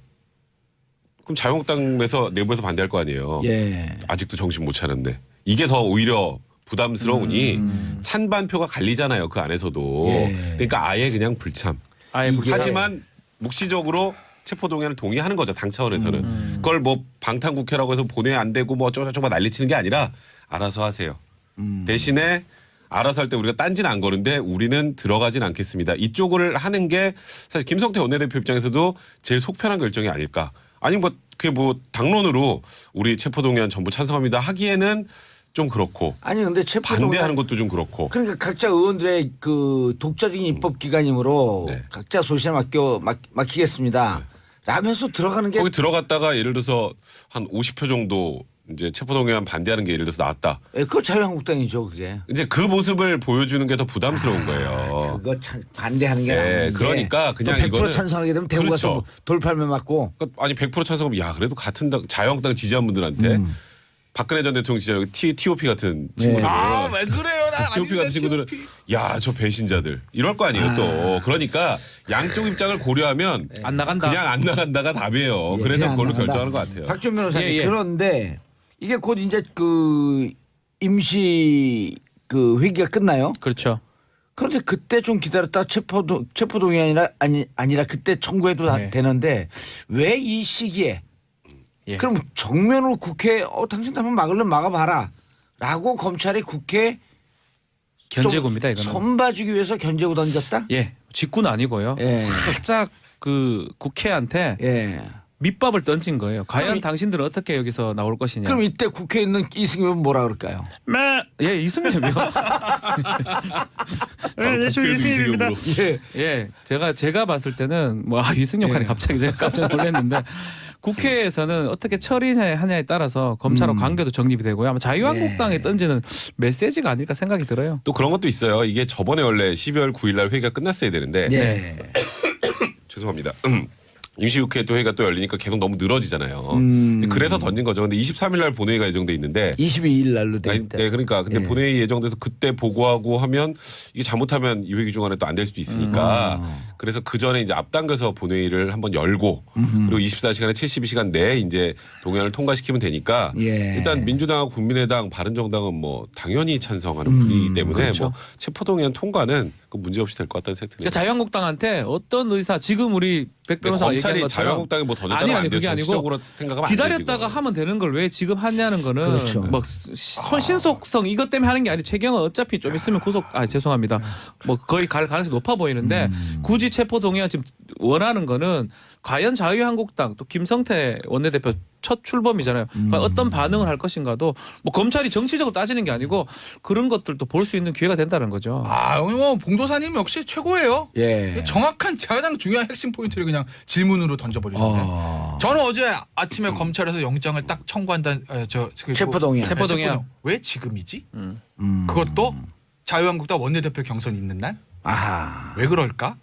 그럼 자유한국당에서 내부에서 반대할 거 아니에요. 예. 아직도 정신 못 차렸는데 이게 더 오히려 부담스러우니 찬반표가 갈리잖아요. 그 안에서도. 예. 그러니까 아예 그냥 불참. 아예 불참. 하지만 묵시적으로 체포동의안을 동의하는 거죠. 당 차원에서는. 그걸 뭐 방탄국회라고 해서 보내 안 되고 뭐 어쩌고저쩌고 난리치는 게 아니라 알아서 하세요. 대신에 알아서 할 때 우리가 딴지는 안 거는데 우리는 들어가진 않겠습니다. 이쪽을 하는 게 사실 김성태 원내대표 입장에서도 제일 속편한 결정이 아닐까. 아니면 뭐 그게 뭐 당론으로 우리 체포동의안 전부 찬성합니다 하기에는 좀 그렇고 아니 근데 반대하는 것도 좀 그렇고. 그러니까 각자 의원들의 그 독자적인 입법 기관이므로 네. 각자 소신에 맡기겠습니다. 라면서 들어가는 게 거기 들어갔다가 예를 들어서 한 50표 정도 이제 체포동의안 반대하는 게 예를 들어서 나왔다. 그거 자유한국당이죠 그게. 이제 그 모습을 보여주는 게 더 부담스러운 거예요. 그거 반대하는 게 네, 나은데 그러니까 그냥 또 100% 이거는 찬성하게 되면 대구 가서 그렇죠. 뭐 돌팔매 맞고. 그러니까 아니 100% 찬성하면 야 그래도 같은 당 자유한국당 지지한 분들한테 박근혜 전 대통령 지지하고 TOP 같은 친구들. 왜 그래요? 나 TOP 같은 친구들은 야 저 배신자들 이럴 거 아니에요 또. 그러니까 양쪽 입장을 고려하면 안 나간다. 그냥 안 나간다가 답이에요. 예, 그래서 그냥 그걸로 안 나간다. 결정하는 것 같아요. 박준 변호사님 예, 예. 그런데 이게 곧 이제 그 임시 그 회기가 끝나요. 그렇죠. 그런데 그때 좀 기다렸다 체포동의 아니라 그때 청구해도 다 네. 되는데 왜 이 시기에 예. 그럼 정면으로 국회에 당신 한번 막으려면 막아봐라 라고 검찰이 국회에 견제구입니다 이거는. 손봐주기 위해서 견제구 던졌다? 예, 직구는 아니고요. 예. 살짝 그 국회한테 예. 밑밥을 던진 거예요. 과연 그럼 당신들은 어떻게 여기서 나올 것이냐. 그럼 이때 국회에 있는 이승엽은 뭐라 그럴까요? 예, 이승엽이요. 이승엽입니다. 예. 예, 제가 봤을 때는 뭐 이승엽 하니 예. 갑자기 제가 깜짝 놀랐는데 국회에서는 어떻게 처리하냐에 따라서 검찰과 관계도 정립이 되고요. 아마 자유한국당에 예. 던지는 메시지가 아닐까 생각이 들어요. 또 그런 것도 있어요. 이게 저번에 원래 12월 9일 날 회의가 끝났어야 되는데 예. 죄송합니다. 임시국회 또 회의가 또 열리니까 계속 너무 늘어지잖아요. 근데 그래서 던진 거죠. 근데 23일 날 본회의가 예정돼 있는데 22일 날로 돼 아니, 있다. 네, 그러니까 근데 예. 본회의 예정돼서 그때 보고하고 하면 이게 잘못하면 이 회기 중간에 또 안 될 수도 있으니까 그래서 그 전에 이제 앞당겨서 본회의를 한번 열고 그리고 24시간에 72시간 내에 이제 동의안을 통과시키면 되니까 예. 일단 민주당하고 국민의당, 바른정당은 뭐 당연히 찬성하는 분이기 때문에 그렇죠. 뭐 체포동의안 통과는 그 문제 없이 될 것 같다는 생각이 그러니까 듭니다. 자유한국당한테 어떤 의사 지금 우리 백 변호사가 얘기한 검찰이 것처럼 자유한국당이 뭐 던졌다고 아니, 안 돼요. 그게 아니고 정치적으로 생각하면 안 돼요. 기다렸다가 지금. 하면 되는 걸 왜 지금 하냐는 거는 그렇죠. 뭐 신속성 이것 때문에 하는 게 아니고 최경은 어차피 좀 있으면 죄송합니다. 뭐 거의 갈 가능성이 높아 보이는데 굳이 체포동의안 지금 원하는 거는 과연 자유한국당 또 김성태 원내대표 첫 출범이잖아요. 그러니까 어떤 반응을 할 것인가도 뭐 검찰이 정치적으로 따지는 게 아니고 그런 것들도 볼 수 있는 기회가 된다는 거죠. 아, 뭐 봉도사님 역시 최고예요. 예. 정확한 가장 중요한 핵심 포인트를 그냥 질문으로 던져버리는데. 저는 어제 아침에 검찰에서 영장을 딱 청구한다는 체포동의안. 체포동의안. 왜 지금이지? 그것도 자유한국당 원내대표 경선이 있는 날? 아하. 왜 그럴까?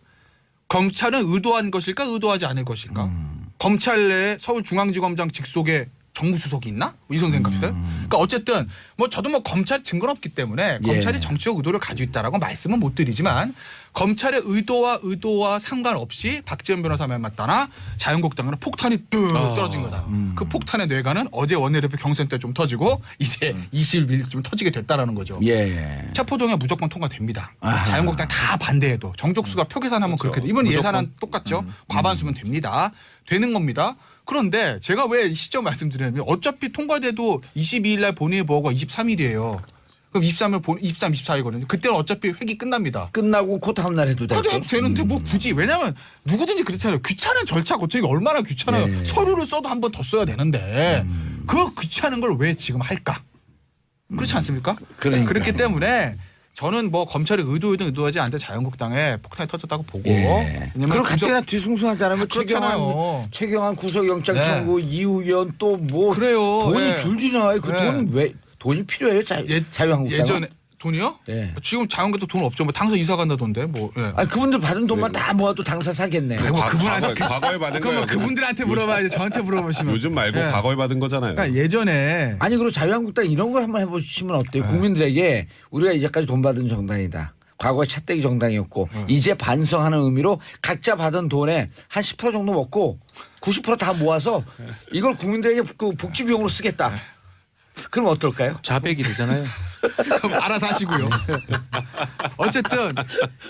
검찰은 의도한 것일까 의도하지 않을 것일까? 검찰 내에 서울중앙지검장 직속에 정무수석이 있나? 이런 생각들. 그러니까 어쨌든 뭐 저도 뭐 검찰 증거는 없기 때문에 예. 검찰이 정치적 의도를 가지고 있다라고 말씀은 못 드리지만 검찰의 의도와 상관없이 박지원 변호사 말 맞다나 자유한국당은 폭탄이 뚝 떨어진 거다. 그 폭탄의 뇌관은 어제 원내대표 경선 때 좀 터지고 이제 20일 좀 터지게 됐다라는 거죠. 예. 체포동의안 무조건 통과됩니다. 아하. 자유한국당 다 반대해도 정족수가 표 계산하면 그렇게 돼. 이번 무조건. 예산안 똑같죠. 과반수면 됩니다. 되는 겁니다. 그런데 제가 왜 이 시점 말씀드리냐면 어차피 통과돼도 22일 날 본회의 보고가 23일이에요. 그럼 23일 24일거든요. 그때는 어차피 회기 끝납니다. 끝나고 코 다음 날 해도 되고. 그래도 해도 되는데 뭐 굳이 왜냐면 누구든지 그렇잖아요. 귀찮은 절차 거치기 얼마나 귀찮아요. 네. 서류를 써도 한 번 더 써야 되는데 그 귀찮은 걸 왜 지금 할까? 그렇지 않습니까? 그러니까요. 그렇기 때문에 저는 뭐 검찰이 의도하든 의도하지 않든 자유한국당에 폭탄이 터졌다고 보고. 예. 왜냐면 그럼 구속- 가뜩이나 뒤숭숭하잖아요. 뭐 그렇잖아요. 최경환 구속영장 네. 청구 이후연 또 뭐 그래요. 돈이 예. 줄줄이 나와요. 그 예. 돈은 왜 돈이 필요해요? 자유한국당. 예전에 돈이요? 예. 지금 자유한국당 돈 없죠. 뭐 당선 이사 간다던데 뭐. 예. 아니 그분들 받은 돈만 다 모아도 당사 사겠네. 아이고, 그분한테 과거에 받은 그럼 거예요. 그분들한테 물어봐야지 저한테 물어보시면. 요즘 말고 예. 과거에 받은 거잖아요. 그러니까 예전에 아니 그리고 자유한국당 이런 걸 한번 해보시면 어때요? 국민들에게 우리가 이제까지 돈 받은 정당이다. 과거에 차떼기 정당이었고 이제 반성하는 의미로 각자 받은 돈의 한 10% 정도 먹고 90% 다 모아서 이걸 국민들에게 그 복지 비용으로 쓰겠다. 그럼 어떨까요? 자백이 되잖아요. 그럼 알아서 하시고요. 어쨌든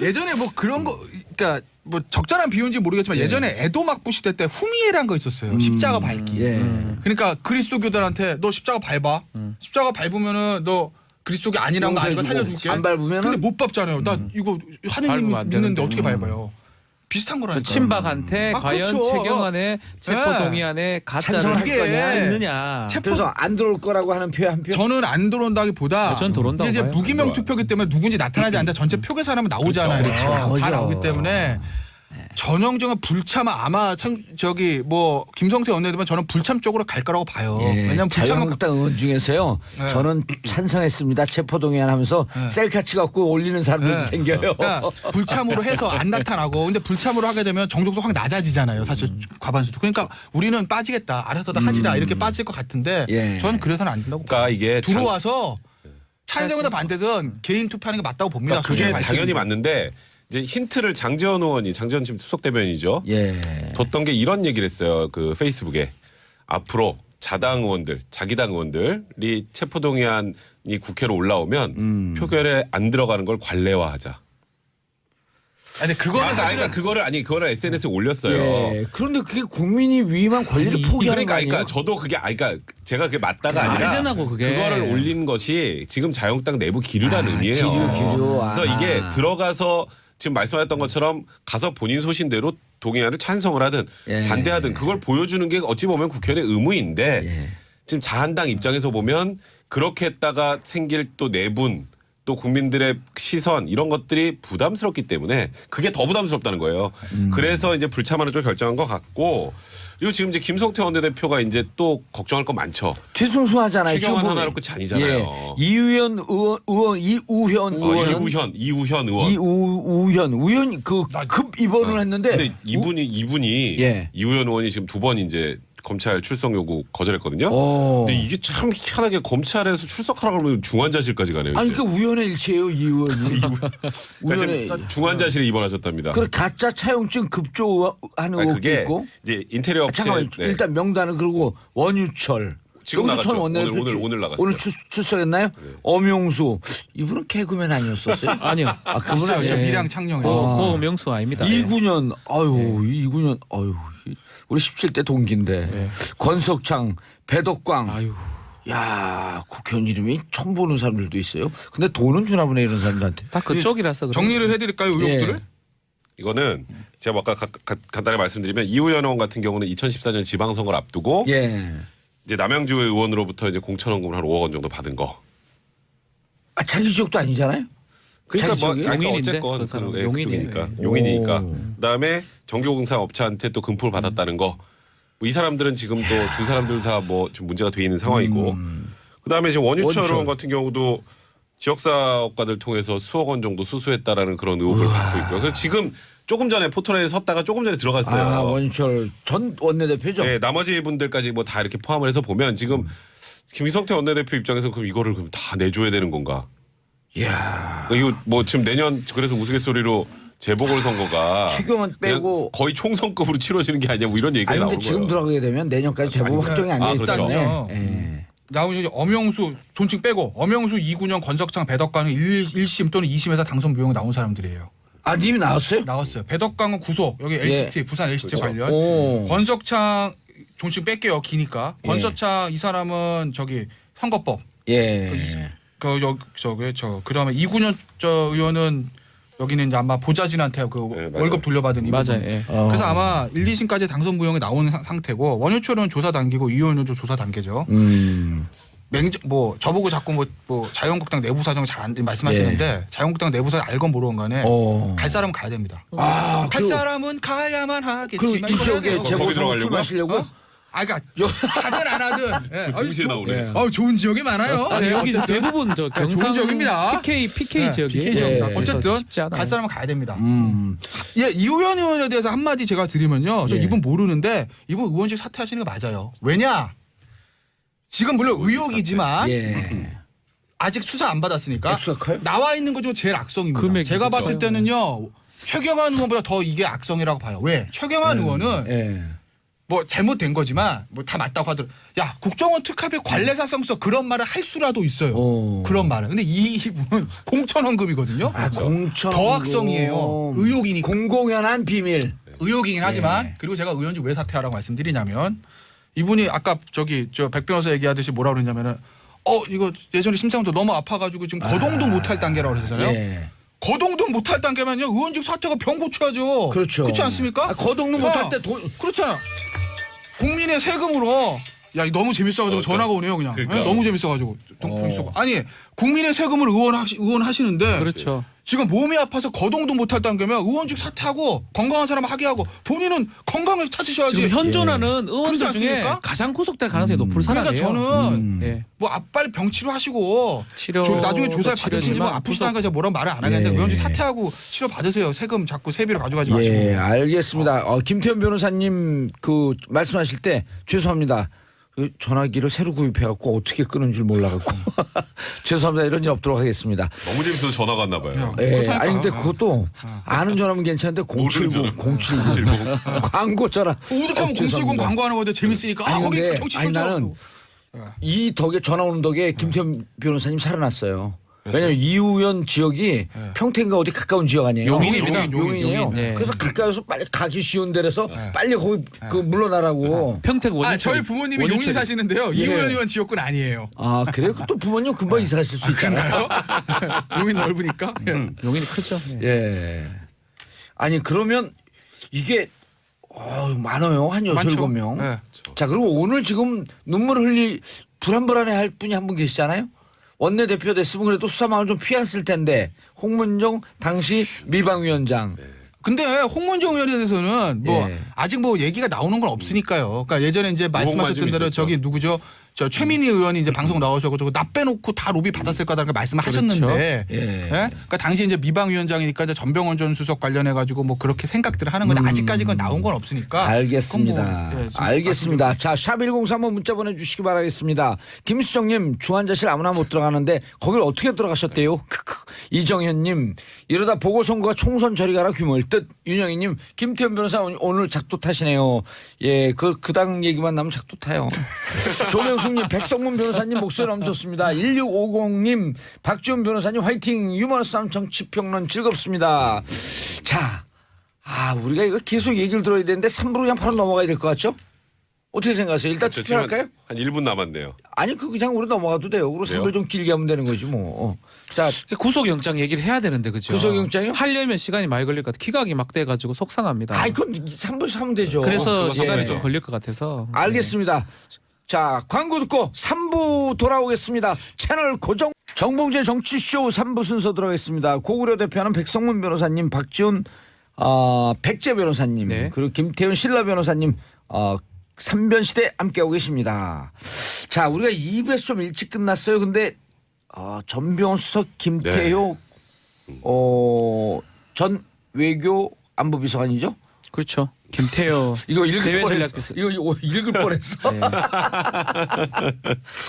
예전에 뭐 그런 거 그러니까 뭐 적절한 비유인지 모르겠지만 예전에 에도막부 시대 때 후미에라는 거 있었어요. 십자가 밟기. 예. 그러니까 그리스도교들한테 너 십자가 밟아. 십자가 밟으면은 너 그리스도교 아니라는 거 아니까 용서해주고 살려줄게. 안 밟으면은? 근데 못 밟잖아요. 나 이거 하느님 밟으면 안 믿는데 되는데. 어떻게 밟아요? 비슷한 거라니까. 친박한테 아, 과연 그렇죠. 최경환의 체포동의안에 가짜를 찬성을 할 거냐. 찍느냐. 그래서 안 들어올 거라고 하는 표 한 표. 저는 안 들어온다기보다 전 들어온다고 이제 봐요. 무기명 투표기 때문에 누군지 나타나지 않는데 전체 표 계산하면 나오잖아요. 그렇죠. 다 나오죠. 나오기 때문에 전형적인 불참 아마 참 저기 뭐 김성태 원내대표 저는 불참 쪽으로 갈 거라고 봐요. 예, 왜냐면 불참은 자유한국당 의원 중에서요. 네. 저는 찬성했습니다. 체포동의안 하면서 셀카 갖고 올리는 사람들이 네. 생겨요. 그러니까 불참으로 해서 안 나타나고 근데 불참으로 하게 되면 정족수 확 낮아지잖아요. 사실 과반수도. 그러니까 우리는 빠지겠다. 알아서 다 하시라 이렇게 빠질 것 같은데 예. 저는 그래서는 안 된다고 봐요. 그러니까 이게 들어와서 찬성이든 반대든 개인 투표하는 게 맞다고 봅니다. 그게 솔직히 당연히 밝히는 맞는데 이제 힌트를 장지원 의원이 장지원 지금 수석 대변인이죠. 예. 뒀던 게 이런 얘기를 했어요. 그 페이스북에 앞으로 자당 의원들, 자기당 의원들이 체포동의안이 국회로 올라오면 표결에 안 들어가는 걸 관례화하자. 아니 그거는 사실은 그거를 SNS에 올렸어요. 예. 그런데 그게 국민이 위임한 권리를 포기하는 거 아니에요? 그러니까 저도 그게 제가 그게 맞다가 아니라 말대나고 그게. 그거를 올린 것이 지금 자유한국당 내부 기류라는 의미예요. 기류. 그래서 이게 들어가서 지금 말씀하셨던 것처럼 가서 본인 소신대로 동의안을 찬성을 하든 예. 반대하든 그걸 보여주는 게 어찌 보면 국회의원의 의무인데 예. 지금 자한당 입장에서 보면 그렇게 했다가 생길 또 내분 또 국민들의 시선 이런 것들이 부담스럽기 때문에 그게 더 부담스럽다는 거예요. 그래서 이제 불참하는 쪽을 결정한 것 같고 그리고 지금 이제 김성태 원내대표가 이제 또 걱정할 거 많죠. 뒤숭숭하잖아요. 최경환 지금 하나로 끝이 아니잖아요. 예. 이우현 의원 그 급 입원을 했는데 근데 이분이 예. 이우현 의원이 지금 2번 이제 검찰 출석 요구 거절했거든요. 오. 근데 이게 참 희한하게 검찰에서 출석하라고 그러면 중환자실까지 가네요. 아니 이제. 그 우연의 일치예요, 이 의원이. 그러니까 우연의 지금 중환자실에 입원하셨답니다. 그래 가짜 차용증 급조하는 의혹도 그게 있고. 이제 인테리어 업체 잠깐만 일단 명단은 그리고 원유철. 지금 원유철 나갔죠. 원내대표 오늘 나갔어요. 오늘 출석했나요? 엄용수 이분은 개그맨 아니었었어요? 아니요. 그분은 있어요. 저 예. 미량 창녕에서 고 명수 아닙니다. 이군현 이군현 우리 17대 동기인데 예. 권석창 배덕광 아유. 야 국회의원 이름이 처음 보는 사람들도 있어요. 근데 돈은 주나 보네 이런 사람들한테. 다 그쪽이라서 그래요. 정리를 해드릴까요 의혹들을? 예. 이거는 제가 아까 간단히 말씀드리면 이우현 의원 같은 경우는 2014년 지방선거를 앞두고 예. 이제 남양주 의원으로부터 이제 공천원금을 한 5억 원 정도 받은 거. 자기 지역도 아니잖아요. 그러니까 뭐 자기 아니, 용인인데, 어쨌건 그 사람. 그, 용인이에요. 그쪽이니까 예. 용인이니까. 오. 그다음에 정교공사 업체한테 또 금품을 받았다는 거. 뭐이 사람들은 지금 또 두 사람들 다 뭐 지금 문제가 돼 있는 상황이고. 그다음에 지금 원유철 의원 같은 경우도 지역사업가들 통해서 수억 원 정도 수수했다라는 그런 의혹을 받고 있고요. 그래서 지금 조금 전에 포털에 섰다가 조금 전에 들어갔어요. 원유철 전 원내대표죠. 네, 나머지 분들까지 뭐 다 이렇게 포함을 해서 보면 지금 김성태 원내대표 입장에서 그럼 이거를 그럼 다 내줘야 되는 건가? 이야. 이거 뭐 지금 내년 그래서 우스갯소리로 재보궐선거가 최경환 빼고 거의 총선급으로 치러지는 게 아니냐 뭐 이런 얘기가 아니 나오는 근데 지금 거예요. 들어가게 되면 내년까지 재보궐 확정이 안 아, 되기 그렇죠. 때문에. 예. 나오는 엄영수 존칭 빼고 엄영수 이군현 권석창 배덕광은 1심 또는 2심에서 당선 무효가 나온 사람들이에요. 아 님이 나왔어요? 나왔어요. 배덕광은 구속 여기 LCT 부산 LCT 관련. 오. 권석창 존칭 뺄게요. 기니까. 예. 권석창 이 사람은 저기 선거법. 예. 그다음에 이군현 의원은 여기는 이제 아마 보좌진한테 그 네, 맞아요. 월급 돌려받은 이 맞아요. 부분. 예. 그래서 아마 1, 2심까지 당선 무효이 나온 상태고 원유철은 조사 단계고 이 의원은 조사 단계죠. 뭐 저보고 자꾸 뭐 자유한국당 내부 사정 잘 안 말씀하시는데 자유한국당 내부 사정 알건 모르건 간에 갈 사람은 가야 됩니다. 아, 갈 사람은 가야만 하겠지. 그 이 지역에 거기 재보궐 들어가려고요? 출마하시려고? 그러니까 하든 안 하든. 예. 동시에 나오네. 좋은 지역이 많아요. 아니 네, 여기 어쨌든. 대부분 저 좋은 경상 지역입니다. PK 네, 지역이에요. PK 지역입니다. 예. 어쨌든 그래서 쉽지 않아요. 갈 사람은 가야 됩니다. 예, 이우현 의원에 대해서 한마디 제가 드리면요. 저 예. 이분 모르는데 이분 의원직 사퇴하시는 게 맞아요. 왜냐? 지금 물론 의혹이지만 예. 아직 수사 안 받았으니까 액수가 커요? 나와 있는 거 중 제일 악성입니다. 금액이 제가 그렇죠. 봤을 때는요. 최경환 의원보다 더 이게 악성이라고 봐요. 왜? 최경환 의원은 예. 뭐 잘못된 거지만 뭐 다 맞다고 하더라도 야 국정원 특활비 관례사성서 그런 말을 할 수라도 있어요. 오. 그런 말을. 근데 이분은 공천원급이거든요. 아, 공천 더 악성이에요. 의혹이니까. 공공연한 비밀. 의혹이긴 하지만 예. 그리고 제가 의원직 왜 사퇴하라고 말씀드리냐면 이분이 아까 저기 백 변호사 얘기하듯이 뭐라 그러냐면은 이거 예전에 심상도 너무 아파가지고 지금 거동도 못할 단계라고 그러잖아요. 예. 거동도 못할 단계면요 의원직 사퇴가 병 고쳐야죠. 그렇죠. 그렇지 않습니까? 거동도 못할 때 돈. 그렇잖아. 국민의 세금으로 야 이거 너무 재밌어가지고 전화가 오네요 그냥. 그러니까. 예, 너무 재밌어가지고. 아니 국민의 세금을 의원하시는데 그렇죠. 지금 몸이 아파서 거동도 못할 단계면 의원직 사퇴하고 건강한 사람 하게 하고 본인은 건강을 찾으셔야지. 지금 현존하는 그렇지 의원들 중에 않습니까? 가장 구속될 가능성이 높을 그러니까 사람이에요. 저는 예. 뭐 빨리 병 치료하시고 치료 나중에 조사를 받으시지 뭐 아프시다니까 제가 뭐라고 말을 안 하겠는데 예. 의원직 사퇴하고 치료 받으세요. 세금 자꾸 세비로 가져가지 마시고. 예, 알겠습니다. 김태현 변호사님 그 말씀하실 때 죄송합니다. 그 전화기를 새로 구입해갖고 어떻게 끄는 줄 몰라갖고 죄송합니다. 이런 일 없도록 하겠습니다. 너무 재밌어서 전화가 왔나 봐요. 예, 그렇다니까. 아니 근데 그것도 아는 전화면 괜찮은데 070 광고 전화. 오죽하면 070 죄송합니다. 광고하는 건데 재밌으니까 아니 근데 정치 아니 쇼죠. 나는 이 덕에 전화 오는 덕에 김태현 변호사님 살아났어요. 왜냐면 이우연 지역이 네. 평택과 어디 가까운 지역 아니에요? 용인입니다. 용인이에요. 용인. 네. 그래서 가까워서 빨리 가기 쉬운 데라서 빨리 거기 그 물러나라고. 평택 원유 저희 부모님이 용인 사시는데요. 예. 이우연 의원 지역군 아니에요. 아 그래요? 또 부모님 금방 이사 가실 수 있잖아요. 용인 넓으니까. 용인이 크죠. 예. 예. 아니 그러면 이게 많아요. 한 6-7명. 네. 자 그리고 오늘 지금 눈물 흘리 불안불안해할 분이 한 분 계시잖아요. 원내대표 됐으면 그래도 수사망을 좀 피했을 텐데 홍문종 당시 미방위원장. 근데 홍문종 의원에 대해서는 뭐 예. 아직 뭐 얘기가 나오는 건 없으니까요. 그러니까 예전에 이제 말씀하셨던 대로 저기 누구죠? 저 최민희 의원이 이제 방송 나오셔서 저거 나 빼놓고 다 로비 받았을 거다라는 말씀을 하셨는데, 예. 예? 그러니까 당시 이제 미방위원장이니까 이제 전병헌 전 수석 관련해 가지고 뭐 그렇게 생각들을 하는 건데 아직까지 그건 나온 건 없으니까. 알겠습니다. 그건 뭐, 예, 지금 알겠습니다. 자, 샵1035 문자 보내주시기 바라겠습니다. 김수정님 주한자실 아무나 못 들어가는데 거길 어떻게 들어가셨대요? 이정현님 이러다 보궐선거가 총선 저리 가라 규모일 듯. 윤영희님 김태현 변호사 오늘 작두 타시네요. 예, 그 당 얘기만 나면 작두 타요. 조명숙님 백성문 변호사님 목소리 너무 좋습니다. 1650님 박지훈 변호사님 화이팅. 유머러스한 정치평론 즐겁습니다. 자. 우리가 이거 계속 얘기를 들어야 되는데 3부로 그냥 바로 넘어가야 될 것 같죠? 어떻게 생각하세요? 일단 지금 투표할까요? 한 1분 남았네요. 아니 그냥 우리 넘어가도 돼요. 그리고 그래요? 3부 좀 길게 하면 되는 거지 뭐. 자 구속영장 얘기를 해야 되는데 그죠? 구속영장이요? 하려면 시간이 많이 걸릴 것 같아요. 기각이 막 돼가지고 속상합니다. 그건 3부에서 하면 되죠. 그래서 그거 시간이 상관이죠. 좀 걸릴 것 같아서. 알겠습니다. 자 광고 듣고 3부 돌아오겠습니다. 채널 고정. 정봉재 정치쇼 3부 순서 들어가겠습니다. 고구려 대표하는 백성문 변호사님, 박지훈 백재 변호사님, 네. 그리고 김태훈 신라 변호사님 3변시대 함께하고 계십니다. 자 우리가 2부에서 좀 일찍 끝났어요. 근데 전병헌 수석 김태효 전 외교 안보비서관이죠? 그렇죠. 김태효 이거 읽을 대외 뻔했어. 전략비서. 이거 읽을 뻔했어. 네.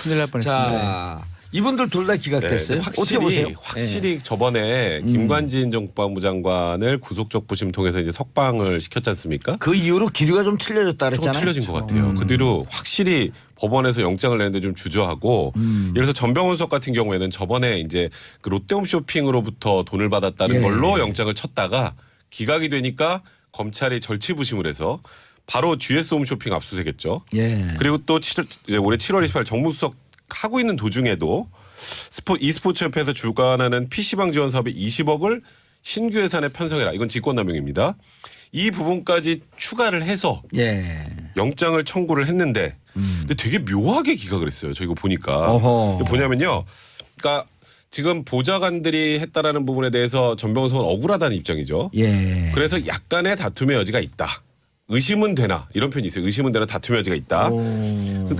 큰일 날 뻔했습니다. 자 이분들 둘 다 기각됐어요. 어떻게 보세요? 확실히 저번에 김관진 전 국방부 장관을 구속적 부심 통해서 이제 석방을 시켰지 않습니까? 그 이후로 기류가 좀 틀려졌다 조금 그랬잖아요. 틀려진 것 같아요. 그 뒤로 확실히 법원에서 영장을 내는데 좀 주저하고 예를 들어서 전병헌 수석 같은 경우에는 저번에 이제 그 롯데홈 쇼핑으로부터 돈을 받았다는 예. 걸로 영장을 쳤다가 기각이 되니까 검찰이 절치부심을 해서 바로 GS 홈쇼핑 압수수색했죠. 예. 그리고 또 이제 올해 7월 28일 정무수석 하고 있는 도중에도 e스포츠협회에서 주관하는 PC방 지원 사업에 20억을 신규 예산에 편성해라. 이건 직권남용입니다. 이 부분까지 추가를 해서 예. 영장을 청구를 했는데 근데 되게 묘하게 기각을 했어요. 저 이거 보니까. 어허. 이게 뭐냐면요. 그러니까 지금 보좌관들이 했다라는 부분에 대해서 전병헌 수석은 억울하다는 입장이죠. 예. 그래서 약간의 다툼의 여지가 있다. 의심은 되나 이런 표현이 있어요. 의심은 되나 다툼의 여지가 있다.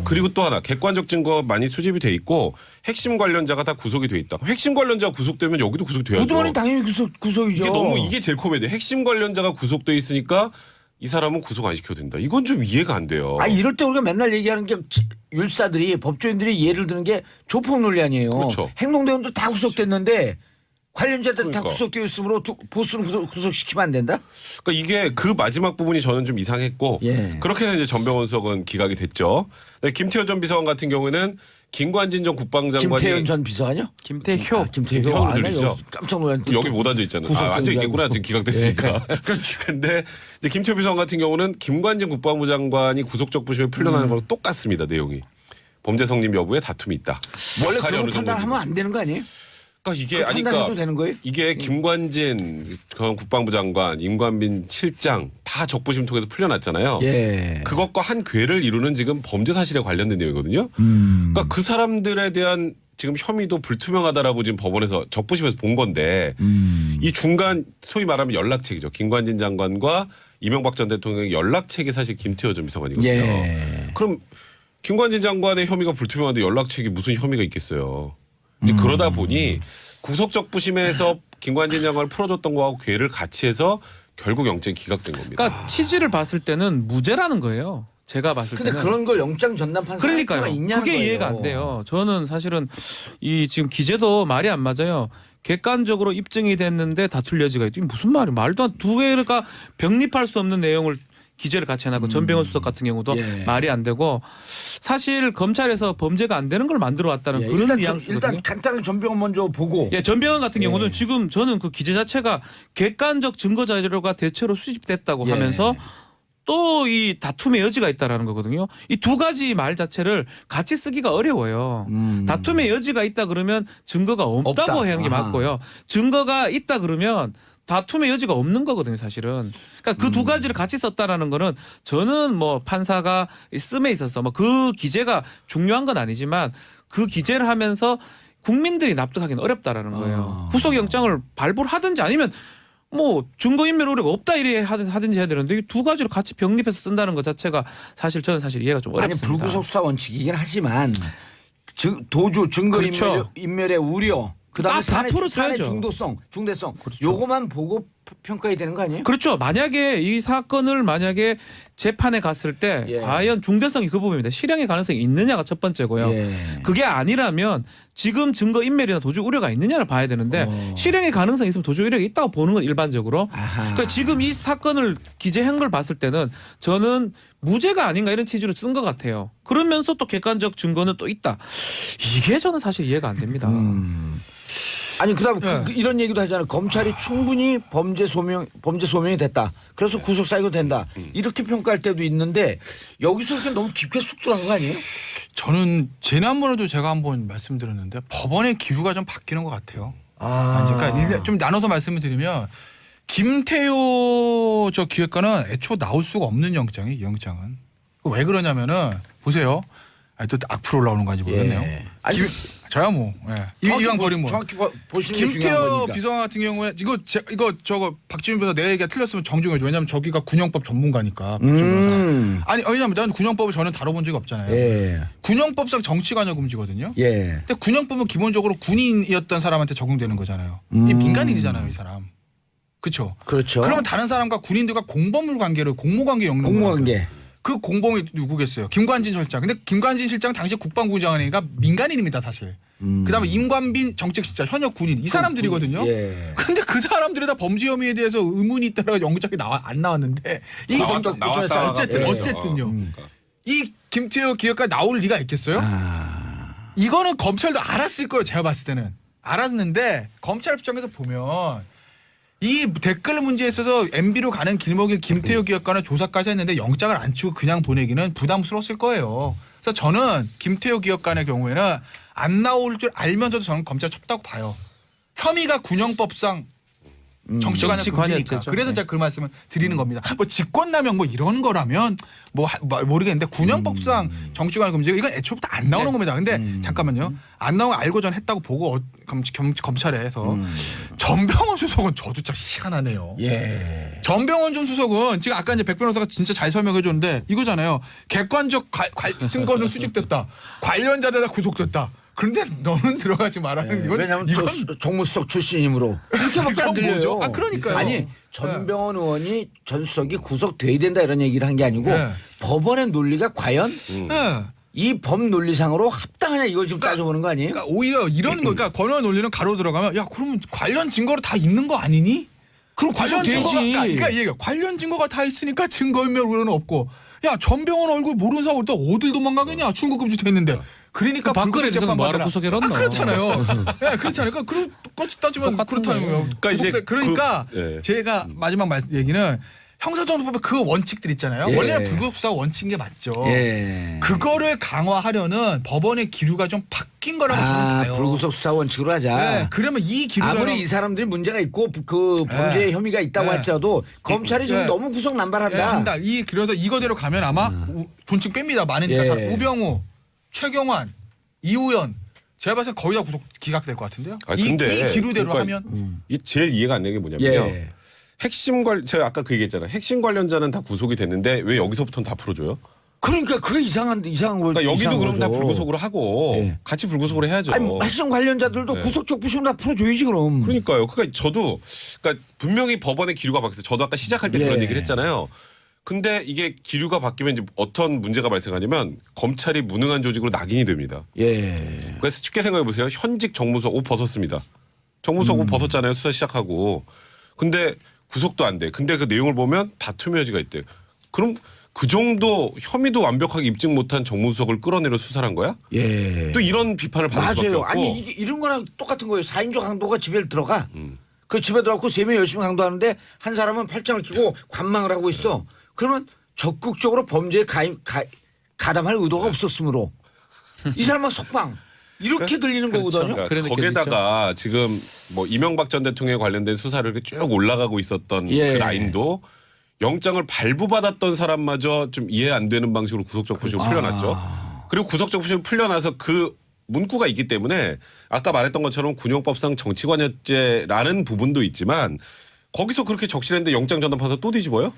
그리고 또 하나 객관적 증거 많이 수집이 돼 있고 핵심 관련자가 다 구속이 돼 있다. 핵심 관련자가 구속되면 여기도 구속돼야죠. 우두머리 당연히 구속이죠. 이게 제일 코미디. 핵심 관련자가 구속돼 있으니까 이 사람은 구속 안 시켜도 된다. 이건 좀 이해가 안 돼요. 이럴 때 우리가 맨날 얘기하는 게 율사들이 법조인들이 예를 드는 게 조폭 논리 아니에요. 그렇죠. 행동대원도 다 구속됐는데 관련자들 다 그러니까. 구속되어 있으므로 보스는 구속시키면 안 된다? 그러니까 이게 그 마지막 부분이 저는 좀 이상했고 예. 그렇게 해서 이제 전병헌 수석은 기각이 됐죠. 근데 김태현 전 비서관 같은 경우에는 김관진 전 국방장관이 김태현 전 비서관이요? 김태효. 김태효. 김태현 들리시죠? 깜짝 놀랐는데 여기 못 앉아 있잖아요. 구속된 앉아 줄 있겠구나. 알고. 지금 기각됐으니까. 그렇죠. 근데 이제 김태현 비서관 같은 경우는 김관진 국방부 장관이 구속적 부심에 풀려나는 거랑 똑같습니다. 내용이. 범죄 성립 여부에 다툼이 있다. 원래 역할이 그런 어느 거 판단하면 정도인지. 안 되는 거 아니에요? 그러니까 이게 판단해도 되는 거예요? 이게 김관진 전 국방부 장관, 임관빈 실장 다 적부심 통해서 풀려났잖아요. 예. 그것과 한 궤를 이루는 지금 범죄 사실에 관련된 내용이거든요. 그러니까 그 사람들에 대한 지금 혐의도 불투명하다라고 지금 법원에서 적부심에서 본 건데 이 중간 소위 말하면 연락책이죠. 김관진 장관과 이명박 전 대통령의 연락책이 사실 김태호 전 비서관이거든요. 예. 그럼 김관진 장관의 혐의가 불투명한데 연락책이 무슨 혐의가 있겠어요. 이제 그러다 보니 구속적 부심에서 김관진 장관을 풀어줬던 거하고 궤를 같이 해서 결국 영장이 기각된 겁니다. 그러니까 취지를 봤을 때는 무죄라는 거예요. 제가 봤을 근데 때는. 그런 걸 영장 전담판 그러니까요. 사이트가 있냐는 그게 거예요. 이해가 안 돼요. 저는 사실은 이 지금 기재도 말이 안 맞아요. 객관적으로 입증이 됐는데 다툴 여지가 있다. 이게 무슨 말이에요? 말도 안 두 개가 병립할 수 없는 내용을 기재를 같이 해놨고 전병헌 수석 같은 경우도 예. 말이 안 되고 사실 검찰에서 범죄가 안 되는 걸 만들어 왔다는 예, 그런 일단, 뉘앙스거든요. 일단 간단한 전병헌 먼저 보고. 예, 전병헌 같은 예. 경우는 지금 저는 그 기재 자체가 객관적 증거 자료가 대체로 수집됐다고 예. 하면서 또 이 다툼의 여지가 있다라는 거거든요. 이 두 가지 말 자체를 같이 쓰기가 어려워요. 다툼의 여지가 있다 그러면 증거가 없다고 없다. 하는 게 아하. 맞고요. 증거가 있다 그러면 다툼의 여지가 없는 거거든요, 사실은. 그러니까 그 두 가지를 같이 썼다라는 거는 저는 뭐 판사가 씀에 있어서 뭐 그 기재가 중요한 건 아니지만 그 기재를 하면서 국민들이 납득하기는 어렵다라는 거예요. 구속영장을 발부를 하든지 아니면 뭐 증거인멸 우려가 없다 이래 하든지 해야 되는데 이 두 가지를 같이 병립해서 쓴다는 것 자체가 사실 저는 사실 이해가 좀 아니 어렵습니다. 불구속 수사 원칙이긴 하지만 도주 증거 그렇죠. 인멸의 우려 그다음에 딱 다 풀어줘야죠. 중대성 요거만 보고 평가해야 되는 거 아니에요? 그렇죠. 만약에 이 사건을 만약에 재판에 갔을 때 예. 과연 중대성이 그 부분입니다. 실형의 가능성이 있느냐가 첫 번째고요. 예. 그게 아니라면 지금 증거 인멸이나 도주 우려가 있느냐를 봐야 되는데 실형의 가능성이 있으면 도주 우려가 있다고 보는 건 일반적으로. 아하. 그러니까 지금 이 사건을 기재한 걸 봤을 때는 저는 무죄가 아닌가 이런 취지로 쓴 것 같아요. 그러면서 또 객관적 증거는 또 있다. 이게 저는 사실 이해가 안 됩니다. 아니 그다음 예. 이런 얘기도 하잖아요. 검찰이 충분히 범죄 소명이 됐다. 그래서 구속 사유가 된다. 이렇게 평가할 때도 있는데 여기서 이렇게 너무 깊게 쑥 들어간 거 아니에요? 저는 지난번에도 제가 한번 말씀드렸는데 법원의 기류가 좀 바뀌는 것 같아요. 아, 그러니까 좀 나눠서 말씀을 드리면 김태효 저 기획관은 애초 나올 수가 없는 영장이에요. 이 영장은 왜 그러냐면은 보세요. 또 악플 올라오는 건지 모르겠네요. 예. 아니, 저야 뭐 이왕 버린 뭐 정확히 보시는 게 중요한 김태효 거니까. 비서관 같은 경우에 이거 저거 박지민 변호사 내 얘기가 틀렸으면 정중해줘. 왜냐면 저기가 군형법 전문가니까. 아니 왜냐면 난 군형법을 저는 다뤄본 적이 없잖아요. 예. 군형법상 정치관여 금지거든요. 예. 근데 군형법은 기본적으로 군인이었던 사람한테 적용되는 거잖아요. 이 민간인이잖아요, 이 사람. 그렇죠. 그렇죠. 그러면 다른 사람과 군인들과 공범물 관계를 공모관계 엮는 거예요. 공무관계. 그 공범이 누구겠어요? 김관진 실장. 근데 김관진 실장 당시 국방부 장관이니까 민간인입니다, 사실. 그다음에 임관빈 정책실장 현역 군인 이 사람들이거든요. 예. 근데 그 사람들이 다 범죄 혐의에 대해서 의문이 있다가 영장이 안 나왔는데 이 나왔다. 어쨌든요. 이 김태효 기획가 나올 리가 있겠어요? 이거는 검찰도 알았을 거예요. 제가 봤을 때는 알았는데 검찰 입장에서 보면 이 댓글 문제에 있어서 MB로 가는 길목에 김태효 기획관을 조사까지 했는데 영장을 안 치고 그냥 보내기는 부담스러웠을 거예요. 그래서 저는 김태효 기획관의 경우에는 안 나올 줄 알면서도 저는 검찰 쳤다고 봐요. 혐의가 군형법상 정치관의 금지니까. 정치관이었죠. 그래서 제가 그 말씀을 드리는 겁니다. 뭐 직권남용 뭐 이런 거라면 뭐 모르겠는데 군형법상 정치관의 금지가 이건 애초부터 안 나오는 겁니다. 근데 잠깐만요. 안 나오고 알고 전 했다고 보고 검찰에서 전병헌 수석은 저도 참 희한하네요. 예. 전병헌 전 수석은 지금 아까 이제 백 변호사가 진짜 잘 설명해 줬는데 이거잖아요. 객관적 증거는 수집됐다. 관련자들 다 구속됐다. 그런데 너는 들어가지 말라는 이건 왜냐하면 이건 정무수석 출신이므로 이렇게밖에 안 이건 들려요. 뭐죠? 아, 그러니까요. 아니 전병헌 의원이 전 수석이 구속돼야 된다 이런 얘기를 한 게 아니고 네. 법원의 논리가 과연 네. 이 법 논리상으로 합당하냐 이걸 지금 따져보는 거 아니에요? 그러니까 오히려 이런 거 그러니까 권한의 논리는 가로 들어가면 야 그러면 관련 증거로 다 있는 거 아니니? 그럼 관련 증거가 그러니까 이게 관련 증거가 다 있으니까 증거인멸 우려는 없고 야 전병헌 얼굴 모르는 사람 또 어딜 도망가겠냐 출국 금지돼 있는데 그러니까 박근혜 대통령 뭐하러 구속해놨노? 그렇잖아요. 네, 그렇잖아요. 그러니까 똑같이 따지면 그렇다는 거예요. 그러니까 이제 그러니까 예. 제가 마지막 얘기는 형사정도법의 그 원칙들 있잖아요. 예. 원래는 불구속 수사가 원칙인 게 맞죠. 예. 그거를 강화하려는 법원의 기류가 좀 바뀐 거라고 저는 봐요. 불구속 수사 원칙으로 하자. 네, 그러면 이 기류를 아무리 이 사람들이 문제가 있고 그 범죄 혐의가 있다고 네. 할지라도 검찰이 지금 네. 너무 구속 남발한다. 한다. 그래서 이거대로 가면 아마 존칭 뺍니다. 많으니까 예. 우병우, 최경환, 이우연 제가 봤을 때 거의 다 구속 기각될 것 같은데요. 아, 이 근데 기류대로 그러니까 하면 이게 제일 이해가 안 되는 게 뭐냐면요. 예. 제가 아까 그 얘기했잖아요. 핵심 관련자는 다 구속이 됐는데 왜 여기서부터는 다 풀어줘요? 그러니까 그게 이상한 거. 그러니까 여기도 그럼 다 거죠. 불구속으로 하고 예. 같이 불구속으로 해야죠. 아니 뭐 핵심 관련자들도 네. 구속적 부심 다 풀어줘야지 그럼. 그러니까요. 그러니까 저도 그러니까 분명히 법원의 기류가 바뀌었어요. 저도 아까 시작할 때 예. 그런 얘기를 했잖아요. 근데 이게 기류가 바뀌면 이제 어떤 문제가 발생하냐면 검찰이 무능한 조직으로 낙인이 됩니다. 예. 그래서 쉽게 생각해 보세요. 현직 정무석 옷 벗었습니다. 정무석 옷 벗었잖아요. 수사 시작하고. 근데 구속도 안 돼. 근데 그 내용을 보면 다툼의 여지가 있대. 그럼 그 정도 혐의도 완벽하게 입증 못한 정무수석을 끌어내려 수사를 한 거야? 예. 또 이런 비판을 받을 수밖에 맞아요. 없고. 아니 이런 거랑 똑같은 거예요. 4인조 강도가 집에 들어가. 그 집에 들어가고 3명 열심히 강도하는데 한 사람은 팔짱을 끼고 관망을 하고 있어. 그러면 적극적으로 범죄에 가담할 의도가 없었으므로 이 사람은 속방 이렇게 들리는 거거든요. 그러니까 그래 거기에다가 지금 뭐 이명박 전 대통령에 관련된 수사를 이렇게 쭉 올라가고 있었던 예. 그 라인도 영장을 발부받았던 사람마저 좀 이해 안 되는 방식으로 구속적부심을 풀려났죠. 그리고 구속적부심을 풀려나서 그 문구가 있기 때문에 아까 말했던 것처럼 군용법상 정치관여죄라는 부분도 있지만 거기서 그렇게 적시했는데 영장 전담판사 또 뒤집어요?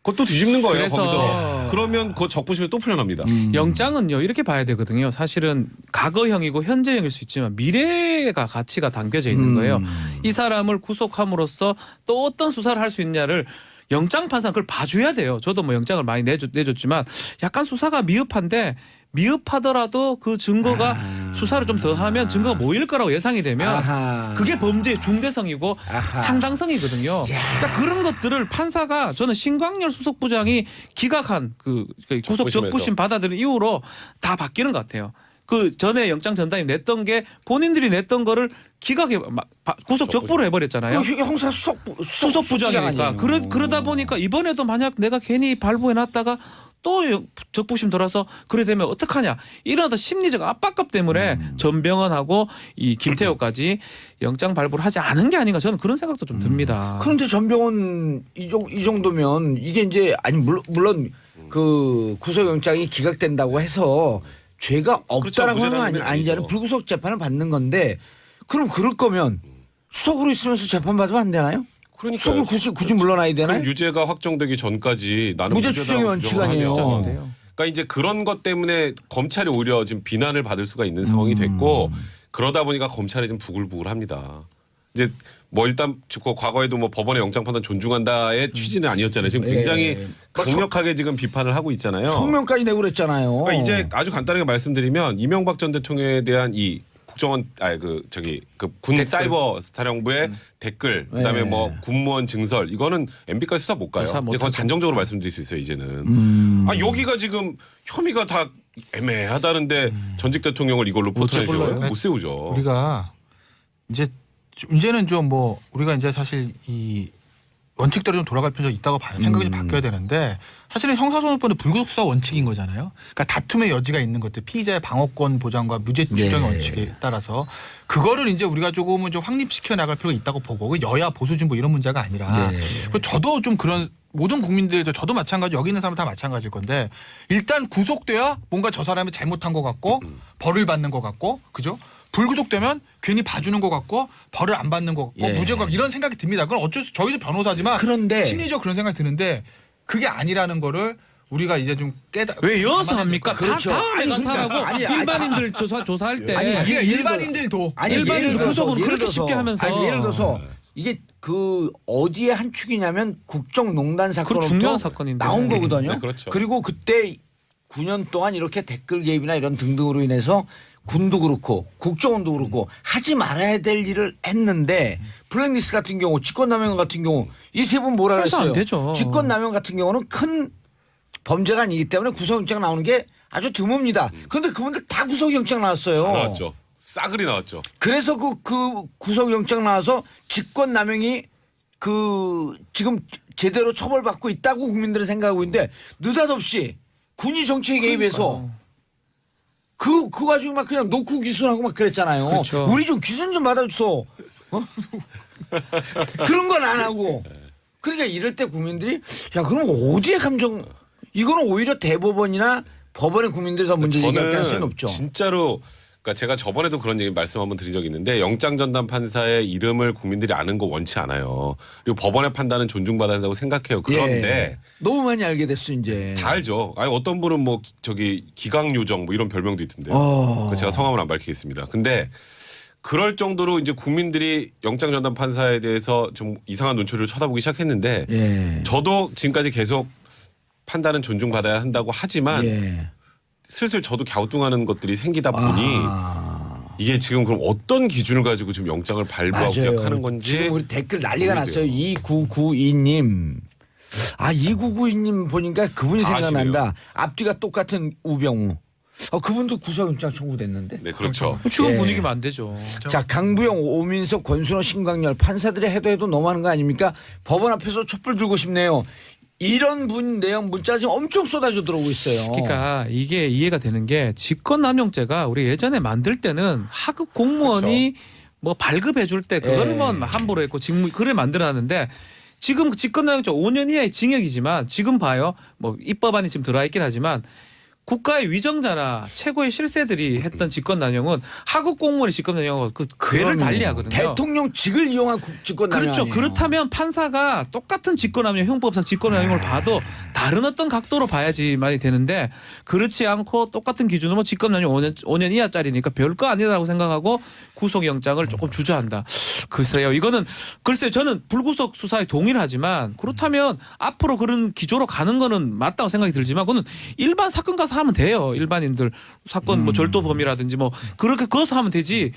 그것도 뒤집는 거예요. 그래서 거기서. 그러면 그 적부심이 또 풀려납니다. 영장은요 이렇게 봐야 되거든요. 사실은 과거형이고 현재형일 수 있지만 미래가 가치가 담겨져 있는 거예요. 이 사람을 구속함으로써 또 어떤 수사를 할 수 있냐를 영장 판사 그걸 봐줘야 돼요. 저도 뭐 영장을 많이 내줬지만 약간 수사가 미흡한데 미흡하더라도 그 증거가 수사를 좀 더 하면 증거가 모일 거라고 예상이 되면 아하. 그게 범죄의 중대성이고 아하. 상당성이거든요. 그러니까 그런 것들을 판사가 저는 신광열 수석부장이 기각한 그 구속 적부심 받아들인 이후로 다 바뀌는 것 같아요. 그 전에 영장 전담이 냈던 게 본인들이 냈던 거를 기각해 구속 적부를 해버렸잖아요. 그 형사 수석부장이니까 그러다 보니까 이번에도 만약 내가 괜히 발부해놨다가 또 적부심 돌아서 그래 되면 어떡하냐 이러다 심리적 압박감 때문에 전병헌하고 이 김태호까지 영장 발부를 하지 않은 게 아닌가 저는 그런 생각도 좀 듭니다. 그런데 전병헌 이 정도면 이게 이제 아니 물론 그 구속영장이 기각된다고 해서 죄가 없다라고 하는 건 아니잖아요. 불구속 재판을 받는 건데 그럼 그럴 거면 수석으로 있으면서 재판 받으면 안 되나요? 수석을 굳이 물러나야 되나요? 그럼 유죄가 확정되기 전까지 나는 무죄 추정의 원칙 아니에요. 그러니까 이제 그런 것 때문에 검찰이 오히려 지금 비난을 받을 수가 있는 상황이 됐고 그러다 보니까 검찰이 좀 부글부글합니다. 이제 뭐 일단 과거에도 뭐 법원의 영장 판단 존중한다의 취지는 아니었잖아요. 지금 굉장히 강력하게 지금 비판을 하고 있잖아요. 성명까지 내고 그랬잖아요. 그러니까 이제 아주 간단하게 말씀드리면 이명박 전 대통령에 대한 이 국정원 군 사이버 사령부의 댓글 그다음에 뭐 군무원 증설 이거는 MB까지 수사 못 가요. 이제 그건 단정적으로 말씀드릴 수 있어요. 이제는 여기가 지금 혐의가 다 애매하다는데 전직 대통령을 이걸로 포탈해줘요. 못 세우죠. 우리가 이제는 좀 뭐 우리가 이제 사실 이 원칙대로 좀 돌아갈 필요가 있다고 봐요. 생각이 좀 바뀌어야 되는데 사실은 형사소송법은 불구속 수사 원칙인 거잖아요. 그러니까 다툼의 여지가 있는 것들 피의자의 방어권 보장과 무죄 추정 원칙에 따라서 그거를 이제 우리가 조금은 좀 확립시켜 나갈 필요가 있다고 보고 여야 보수 진보 이런 문제가 아니라 그리고 저도 좀 그런 모든 국민들도 저도 마찬가지 여기 있는 사람 다 마찬가지일 건데 일단 구속돼야 뭔가 저 사람이 잘못한 것 같고 벌을 받는 것 같고 그죠? 불구속되면 괜히 봐주는 것 같고 벌을 안 받는 것 같고 무죄가 이런 생각이 듭니다. 그건 어쩔 수 저희도 변호사지만 그런데 심리적 그런 생각이 드는데 그게 아니라는 거를 우리가 이제 좀 왜 이어서 합니까? 그렇죠. 다음에 가서 하라고 일반인들 조사할 때 일반인들도 일반인들 구속을 그렇게 쉽게 하면서 아니 예를 들어서 이게 그 어디에 한 축이냐면 국정농단 중요한 사건으로 사건인데. 나온 거거든요. 네, 그렇죠. 그리고 그때 9년 동안 이렇게 댓글 개입이나 이런 등등으로 인해서 군도 그렇고 국정원도 그렇고 하지 말아야 될 일을 했는데 블랙리스트 같은 경우 직권남용 같은 경우 이 세 분 뭐라 그래서 안 그랬어요. 되죠. 직권남용 같은 경우는 큰 범죄가 아니기 때문에 구속영장 나오는 게 아주 드뭅니다. 그런데 그분들 다 구속영장 나왔어요. 다 나왔죠. 싸그리 나왔죠. 그래서 그 구속영장 나와서 직권남용이 지금 제대로 처벌받고 있다고 국민들은 생각하고 있는데 느닷없이 군이 정치에 개입해서 그 와중에 막 그냥 놓고 귀순하고 막 그랬잖아요. 그렇죠. 우리 좀 귀순 좀 받아주소. 그런 건 안 하고. 그러니까 이럴 때 국민들이 야 그럼 어디에 감정 이거는 오히려 대법원이나 법원의 국민들이 더 문제 제기할 가능성이 높죠. 진짜로 그러니까 제가 저번에도 그런 얘기 말씀 한번 드린 적이 있는데 영장 전담 판사의 이름을 국민들이 아는 거 원치 않아요. 그리고 법원의 판단은 존중받아야 된다고 생각해요. 그런데 너무 많이 알게 됐어 이제. 다 알죠. 아니 어떤 분은 뭐 기강요정 뭐 이런 별명도 있던데. 제가 성함을 안 밝히겠습니다. 근데 그럴 정도로 이제 국민들이 영장 전담 판사에 대해서 좀 이상한 눈초리로 쳐다보기 시작했는데 저도 지금까지 계속 판단은 존중받아야 한다고 하지만 슬슬 저도 갸우뚱하는 것들이 생기다 보니 이게 지금 그럼 어떤 기준을 가지고 지금 영장을 발부하고 기각하는 건지 지금 우리 댓글 난리가 났어요. 2992님 2992님 보니까 그분이 다 생각난다. 앞뒤가 똑같은 우병우. 그분도 구속영장 청구됐는데. 네, 그렇죠. 지금 예. 분위기면 안 되죠. 자, 강부영, 오민석, 권순호, 신광열 판사들이 해도 너무하는 거 아닙니까? 법원 앞에서 촛불 들고 싶네요. 이런 내용 문자가 지금 엄청 쏟아져 들어오고 있어요. 그러니까 이게 이해가 되는 게 직권남용죄가 우리 예전에 만들 때는 하급 공무원이 뭐 발급해 줄 때 그거를 예. 뭐 함부로 했고 그를 만들어놨는데 지금 직권남용죄 5년 이하의 징역이지만 지금 봐요. 뭐 입법안이 지금 들어와 있긴 하지만 국가의 위정자나 최고의 실세들이 했던 직권남용은 하급 공무원이 직권남용하고 그 궤를 달리하거든요. 대통령직을 이용한 직권남용. 그렇죠. 아니에요. 그렇다면 판사가 똑같은 직권남용, 형법상 직권남용을 봐도 다른 어떤 각도로 봐야지만이 되는데 그렇지 않고 똑같은 기준으로 직권남용 5년 이하짜리니까 별거 아니라고 생각하고 구속영장을 조금 주저한다. 글쎄요. 이거는 글쎄요. 저는 불구속 수사에 동의를 하지만 그렇다면 앞으로 그런 기조로 가는 거는 맞다고 생각이 들지만 그거는 일반 사건 가서 하면 돼요. 일반인들 사건 뭐 절도범이라든지 뭐 그렇게 그어서 하면 되지.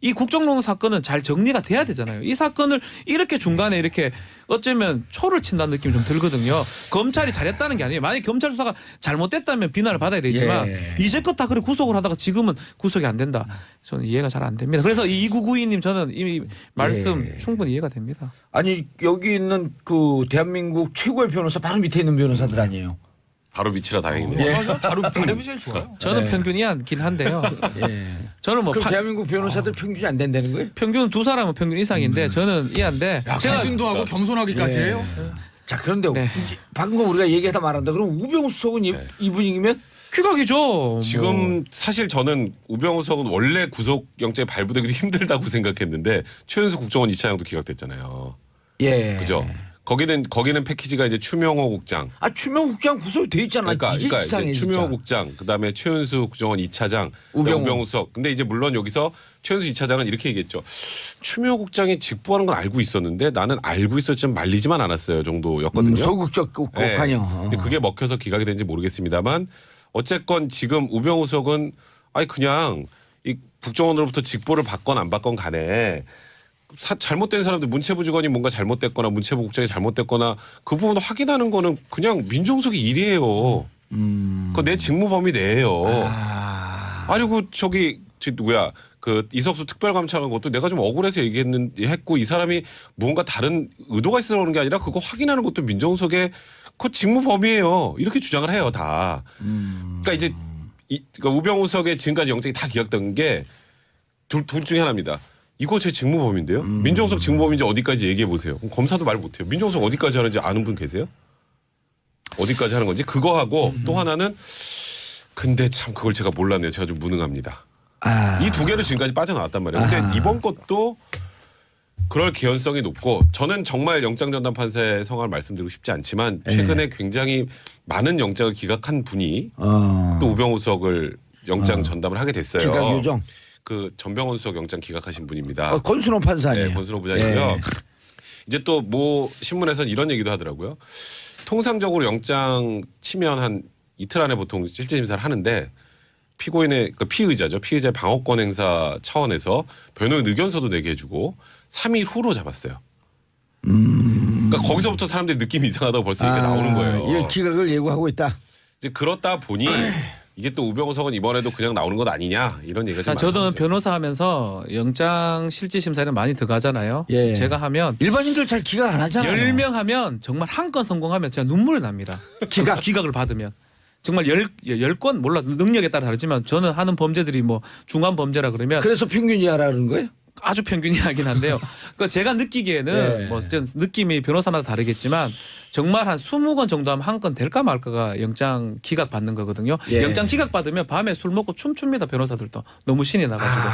이 국정농단 사건은 잘 정리가 돼야 되잖아요. 이 사건을 이렇게 중간에 이렇게 어쩌면 초를 친다는 느낌이 좀 들거든요. 검찰이 잘했다는 게 아니에요. 만약에 검찰 수사가 잘못됐다면 비난을 받아야 되지만 이제껏 다 그래 구속을 하다가 지금은 구속이 안 된다. 저는 이해가 잘 안 됩니다. 그래서 2992님 저는 이 말씀 충분히 이해가 됩니다. 아니 여기 있는 그 대한민국 최고의 변호사 바로 밑에 있는 변호사들 아니에요. 바로 밑이라 다행이네요. 바로 제일 좋아요. 저는 평균 이하긴 한데요. 저는 뭐 그럼 대한민국 변호사들 평균이 안 된다는 거예요? 평균 두 사람은 평균 이상인데 저는 이하인데 제가 순도하고 겸손하기까지 해요. 자, 그런데 네. 방금 우리가 얘기하다 말한다. 그럼 우병우 수석은 이 분위기면 퀴각이죠. 지금 사실 저는 우병우 수석은 원래 구속영장에 발부되기도 힘들다고 생각했는데 최은수 국정원 2차장도 기각됐잖아요. 그죠? 거기는 패키지가 이제 추명호 국장. 추명호 국장 구속이 돼 있잖아. 그러니까 이제 이제 추명호 국장, 그다음에 최은수 국정원 2차장, 우병우 수석. 근데 이제 물론 여기서 최은수 2차장은 이렇게 얘기했죠. 추명호 국장이 직보하는 건 알고 있었는데 나는 알고 있었지만 말리지만 않았어요 정도였거든요. 소극적 관여. 근데 그게 먹혀서 기각이 된지 모르겠습니다만 어쨌건 지금 우병우 수석은 그냥 이 국정원으로부터 직보를 받건 안 받건 간에 잘못된 사람들 문체부 직원이 뭔가 잘못됐거나 문체부 국장이 잘못됐거나 그 부분을 확인하는 거는 그냥 민정수석의 일이에요. 그거 내 직무 범위 내예요. 아니고 저기 누구야 그 이석수 특별감찰관 것도 내가 좀 억울해서 얘기했고 이 사람이 뭔가 다른 의도가 있어서 그러는 게 아니라 그거 확인하는 것도 민정수석의 그 직무 범위예요. 이렇게 주장을 해요 다. 그러니까 이제 그러니까 우병우 수석의 지금까지 영장이 다 기각된 게 둘 중에 하나입니다. 이거 제 직무범위인데요. 민정수석 직무범위인지 어디까지 얘기해 보세요. 그럼 검사도 말 못해요. 민정수석 어디까지 하는지 아는 분 계세요? 어디까지 하는 건지 그거 하고 또 하나는 근데 참 그걸 제가 몰랐네요. 제가 좀 무능합니다. 이 두 개를 지금까지 빠져나왔단 말이에요. 근데 이번 것도 그럴 개연성이 높고 저는 정말 영장전담 판사의 성함을 말씀드리고 싶지 않지만 최근에 굉장히 많은 영장을 기각한 분이 또 우병우 수석을 영장 전담을 하게 됐어요. 기각 요정. 그 전병헌 수석 영장 기각하신 분입니다. 권순호 판사 아니에요? 네, 권순호 부장이고요. 이제 또 뭐 신문에서는 이런 얘기도 하더라고요. 통상적으로 영장 치면 한 이틀 안에 보통 실제 심사를 하는데 피고인의 그 피의자죠. 피의자의 방어권 행사 차원에서 변호인 의견서도 내게 해주고 3일 후로 잡았어요. 그러니까 거기서부터 사람들이 느낌이 이상하다고 벌써 얘기가 나오는 거예요. 이건 기각을 예고하고 있다. 이제 그렇다 보니 이게 또 우병우 수석은 이번에도 그냥 나오는 것 아니냐 이런 얘기가 좀 저는 많아요. 변호사 하면서 영장 실질 심사는 많이 들어가잖아요. 제가 하면 일반인들 잘 기각 안 하잖아요. 10명 하면 정말 한 건 성공하면 제가 눈물이 납니다. 기각을 받으면. 정말 10건 몰라 능력에 따라 다르지만 저는 하는 범죄들이 뭐 중한 범죄라 그러면 그래서 평균 이하라는 거예요? 아주 평균이하긴 한데요. 그러니까 제가 느끼기에는 뭐 느낌이 변호사마다 다르겠지만 정말 한 20건 정도 하면 한 건 될까 말까가 영장 기각 받는 거거든요. 영장 기각 받으면 밤에 술 먹고 춤춥니다. 변호사들도 너무 신이 나가지고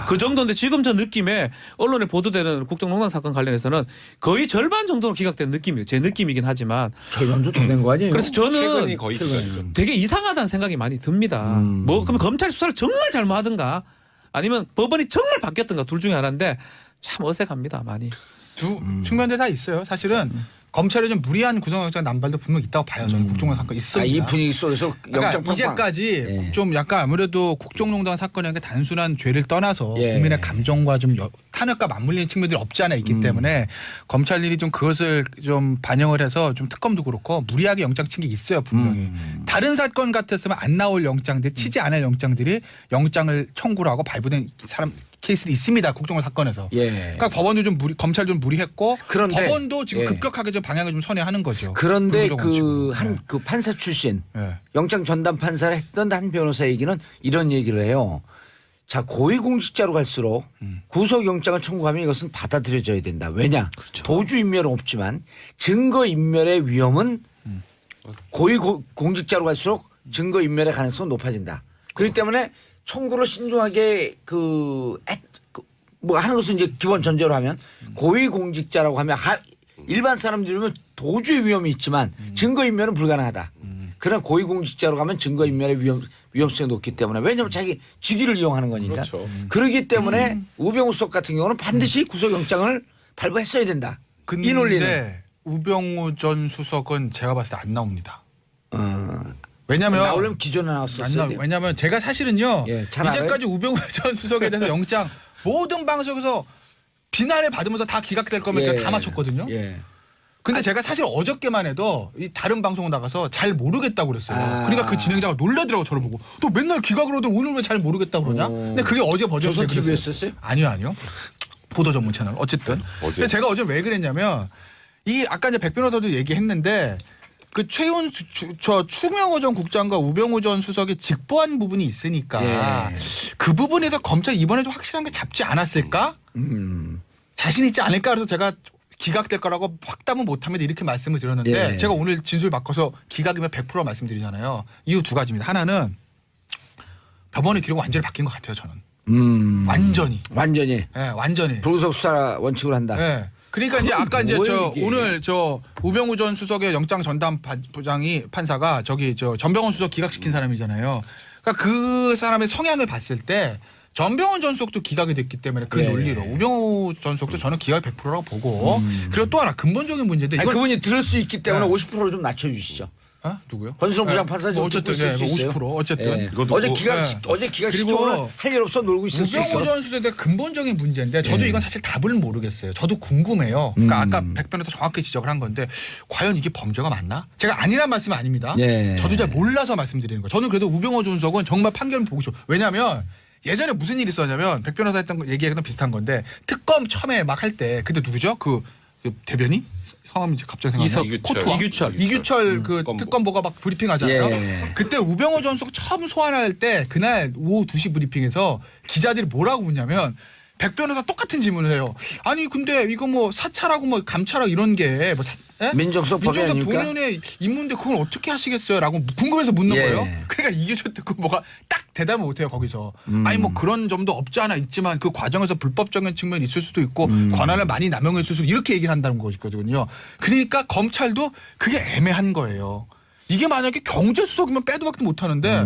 그 정도인데 지금 저 느낌에 언론에 보도되는 국정농단 사건 관련해서는 거의 절반 정도로 기각된 느낌이에요. 제 느낌이긴 하지만 절반도 더 된 거 아니에요? 그래서 저는 최근이 거의 기각이죠. 되게 이상하다는 생각이 많이 듭니다. 뭐 그럼 검찰 수사를 정말 잘못하든가 아니면 법원이 정말 바뀌었던가 둘 중에 하나인데 참 어색합니다 많이. 두 측면들 다 있어요. 사실은 검찰의 좀 무리한 구속영장 남발도 분명 있다고 봐요. 저는 국정농단 사건 있습니다. 이 분위기 속에서 그러니까 영장 이제까지 예. 좀 약간 아무래도 국정농단 사건이 단순한 죄를 떠나서 예. 국민의 감정과 좀 탄핵과 맞물리는 측면들이 없지 않아 있기 때문에 검찰일이 좀 그것을 좀 반영을 해서 좀 특검도 그렇고 무리하게 영장 친 게 있어요 분명히. 다른 사건 같았으면 안 나올 영장들 치지 않을 영장들이 영장을 청구를 하고 발부된 사람 케이스도 있습니다. 국정농단 사건에서. 예. 그러니까 법원도 좀 검찰도 좀 무리했고 그런데 법원도 지금 예. 급격하게 좀 방향을 좀 선회하는 거죠. 그런데 불구속 그 원칙으로. 그 판사 출신 예. 영장 전담 판사를 했던 한 변호사 얘기는 이런 얘기를 해요. 자, 고위공직자로 갈수록 구속영장을 청구하면 이것은 받아들여져야 된다. 왜냐? 도주인멸은 없지만 증거인멸의 위험은 고위공직자로 갈수록 증거인멸의 가능성은 높아진다. 그렇기 때문에 청구를 신중하게 뭐 하는 것은 이제 기본 전제로 하면 고위공직자라고 하면 일반 사람들이면 도주의 위험이 있지만 증거인멸은 불가능하다. 그러나 고위공직자로 가면 증거인멸의 위험성이 높기 때문에 왜냐하면 자기 직위를 이용하는 거니까. 그렇죠. 그렇기 때문에 우병우 수석 같은 경우는 반드시 구속영장을 발부했어야 된다. 이 논리는. 근데 우병우 전 수석은 제가 봤을 때 안 나옵니다. 왜냐면 나오려면 기존에 나왔었어요. 왜냐면 제가 사실은요. 예, 잘 알아요? 이제까지 우병우 전 수석에 대해서 영장 모든 방송에서 비난을 받으면서 다 기각될 거면 예. 다 맞췄거든요. 예. 근데 제가 사실 어저께만 해도 이 다른 방송 나가서 잘 모르겠다고 그랬어요. 아. 그러니까 그 진행자가 놀라더라고 저를 보고. 또 맨날 기각을 하더니 오늘 왜 잘 모르겠다고 그러냐? 근데 그게 어제 버전에 조선 그랬어요. TV였었어요? 아니요. 보도 전문 채널. 어쨌든. 어제. 근데 제가 어제 왜 그랬냐면 이 아까 이제 백 변호사도 얘기했는데 그 추명호 전 국장과 우병우 전 수석이 직보한 부분이 있으니까 예. 그 부분에서 검찰이 이번에 좀 확실한 게 잡지 않았을까? 자신 있지 않을까? 그래서 제가 기각될 거라고 확답은 못합니다. 이렇게 말씀을 드렸는데 예. 제가 오늘 진술 바꿔서 기각이면 100% 말씀드리잖아요. 이유 두 가지입니다. 하나는 법원의 기록은 완전히 바뀐 것 같아요. 저는. 완전히. 완전히 예, 완전히. 불구속 수사 원칙으로 한다. 예. 그러니까 이제 아까 이제 뭐예요, 이게? 오늘 우병우 전 수석의 영장 전담 부장이 판사가 전병헌 수석 기각시킨 사람이잖아요. 그러니까 그 사람의 성향을 봤을 때 전병헌 전 수석도 기각이 됐기 때문에 그 예. 논리로 우병우 전 수석도 저는 기각 100%라고 보고 그리고 또 하나 근본적인 문제인데 아니, 이건 그분이 들을 수 있기 때문에 네. 50%를 좀 낮춰주시죠. 누구요? 권순호 부장판사 뭐 좀 어쨌든 듣고 있을 수 있어요. 50% 어쨌든 예. 이것도 어제 뭐- 기각 그리고 시켜오늘 할 일 없어 놀고 있을 수 우병우 있어. 전 수석의 근본적인 문제인데 저도 예. 이건 사실 답을 모르겠어요. 저도 궁금해요. 그러니까 아까 백 변호사 정확히 지적을 한 건데 과연 이게 범죄가 맞나? 제가 아니란 말씀은 아닙니다. 예. 저도 잘 몰라서 말씀드리는 거예요. 저는 그래도 우병우 전 수석은 정말 판결을 보고 싶어요. 왜냐하면 예전에 무슨 일이 있었냐면 백 변호사 했던 얘기랑 비슷한 건데 특검 처음에 막 할 때 그때 누구죠? 그 대변인? 성함이 이제 갑자기 생각나요. 이규철 그 특검보. 특검보가 막 브리핑하잖아요. 예. 그때 우병우 전 수석 처음 소환할 때 그날 오후 2시 브리핑에서 기자들이 뭐라고 묻냐면 백 변호사 똑같은 질문을 해요. 아니 근데 이거 뭐 사찰하고 뭐 감찰하고 이런 게 뭐 민정수석 법이 민정수석 아닙니까? 본연의 임무인데 그걸 어떻게 하시겠어요?라고 궁금해서 묻는 예. 거예요. 그러니까 이규철 듣고 뭐가 딱 대답을 못해요 거기서. 아니 뭐 그런 점도 없지 않아 있지만 그 과정에서 불법적인 측면이 있을 수도 있고 권한을 많이 남용했을 수도 이렇게 얘기를 한다는 것이거든요. 그러니까 검찰도 그게 애매한 거예요. 이게 만약에 경제수석이면 빼도 박도 못하는데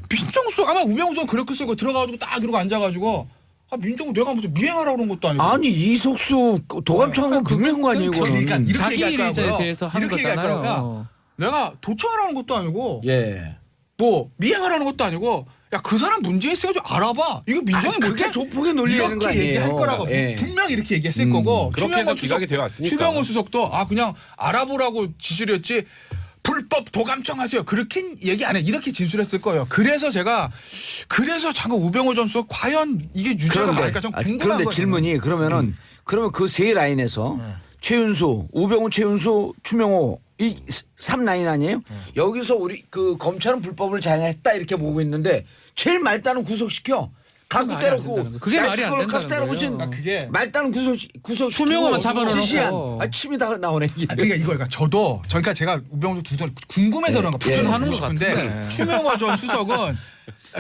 민정수석 아마 우병우 수석 그렇게 쓰고 들어가가지고 딱 이러고 앉아가지고 민정우 내가 무슨 미행하라고 그런 것도 아니고. 아니 이석수 도감청한 건 분명한 거 아니에요. 그러니까 이거는. 이렇게 자기 얘기할 일에 거라고요. 대해서 하는 이렇게 얘기할 거잖아요. 거라고요. 내가 도청하라는 것도 아니고 예. 뭐 미행하라는 것도 아니고 야 그 사람 문제 있어요 좀 알아봐. 이거 민정이 아니, 그게 못해? 조폭의 논리라는 거 이렇게 아니에요. 얘기할 거라고 예. 분명히 이렇게 얘기했을 거고. 그렇게 해서 기각이 되어 왔으니까. 추명호 수석도 그냥 알아보라고 지시를 했지 불법 도감청하세요. 그렇게 얘기 안 해. 이렇게 진술했을 거예요. 그래서 잠깐 우병우 전 수석 과연 이게 유죄가 맞을까 좀 궁금한 그런데 거예요. 질문이 그러면 그 세 라인에서 최윤수, 우병우, 최윤수, 추명호 이 3라인 아니에요? 여기서 우리 그 검찰은 불법을 자행했다 이렇게 보고 있는데 제일 말단은 구속시켜. 갖고 말이 안 된다는 때렸고 거예요. 그게 말이 안 된다는 때려보신 거예요. 그게 말단은 구속 추명호만 잡아놓고. 시시한 침이 다 나오네. 그러니까 이거 저도 그러니까 제가 우병우 두 분 궁금해서 그런 거 부정하는 것 싶은데 같은데. 추명호 전 수석은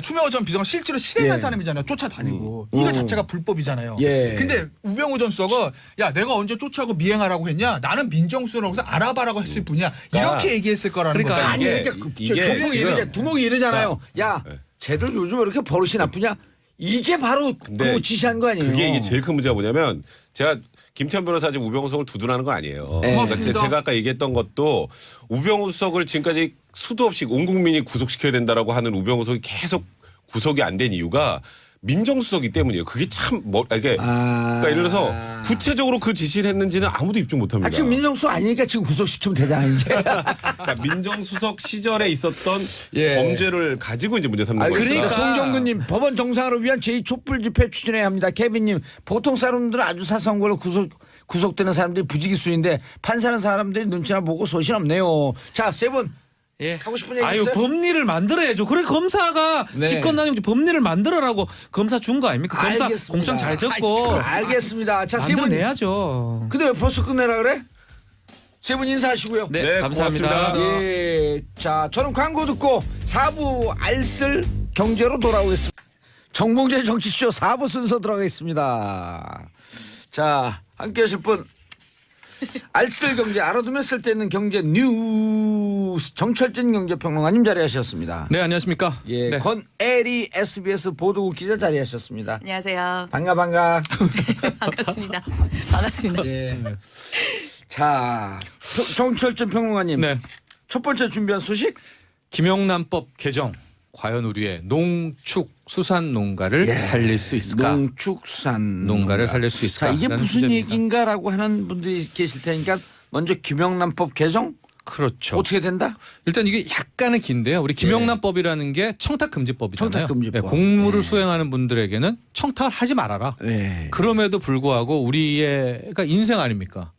추명호 전 비서관 실제로 실행한 예. 사람이잖아요. 쫓아다니고 이거 자체가 불법이잖아요. 예. 근데 우병우 전 수석은 야 내가 언제 쫓아가고 미행하라고 했냐? 나는 민정수석으로 해서 알아봐라고 했을 뿐이야. 이렇게 얘기했을 거라는 그러니까 거예요. 아니 이게- 그러니까 이게 조폭이 지금- 이러잖아. 두목이 이러잖아요. 야, 쟤들 요즘 왜 이렇게 버릇이 나쁘냐? 이게 바로 근데 그 지시한 거 아니에요? 그게 이게 제일 큰 문제가 뭐냐면 제가 김태현 변호사 지금 우병우 수석을 두둔하는 건 아니에요. 네. 그러니까 제가 아까 얘기했던 것도 우병우 수석을 지금까지 수도 없이 온 국민이 구속시켜야 된다라고 하는 우병우 수석이 계속 구속이 안 된 이유가 민정수석이기 때문이에요. 그게 참 이게 그러니까 예를 들어서 구체적으로 그 지시를 했는지는 아무도 입증 못합니다. 지금 민정수석 아니니까 지금 구속시키면 되잖아 이제. 그러니까 민정수석 시절에 있었던 예. 범죄를 가지고 이제 문제 삼는 거예요. 그러니까 송정근님 법원 정상화를 위한 제2촛불 집회 추진해야 합니다. 케빈님 보통 사람들은 아주 사소한 걸로 구속되는 사람들이 부지기수인데 판사는 사람들이 눈치나 보고 소신 없네요. 자, 세 분 예. 하고 싶은 얘기 아유 있어요? 법리를 만들어야죠. 그래 검사가 네. 집권당임 법리를 만들어라고 검사 준 거 아닙니까? 검사 알겠습니다. 공천 잘 적고 알겠습니다. 자, 세 분. 만들어내야죠. 근데 왜 벌써 끝내라 그래? 세 분 인사하시고요. 네, 네, 감사합니다. 고맙습니다. 예. 자, 저는 광고 듣고 4부 알쓸 경제로 돌아오겠습니다. 정봉재 정치쇼 4부 순서 들어가겠습니다. 자, 함께 하실 분. 알쓸 경제 알아두면 쓸데있는 경제 뉴스 정철진 경제평론가님 자리하셨습니다. 네, 안녕하십니까? 예, 네. 권애리 SBS 보도국 기자 자리하셨습니다. 안녕하세요. 반가. 반갑습니다. 반갑습니다. 예. 자, 정철진 평론가님. 네. 첫 번째 준비한 소식? 김영란법 개정. 과연 우리의 농축수산 농가를 살릴 수 있을까? 농축산 농가를 살릴 수 있을까? 자, 이게 라는 무슨 주제입니다. 얘기인가라고 하는 분들이 계실 테니까 먼저 김영란법 개정 그렇죠. 어떻게 된다? 일단 이게 약간은 긴데요. 우리 김영란법이라는 게 청탁금지법이잖아요. 청탁금지법. 공무를 예. 수행하는 분들에게는 청탁을 하지 말아라. 네. 그럼에도 불구하고 우리의 그러니까 인생 아닙니까?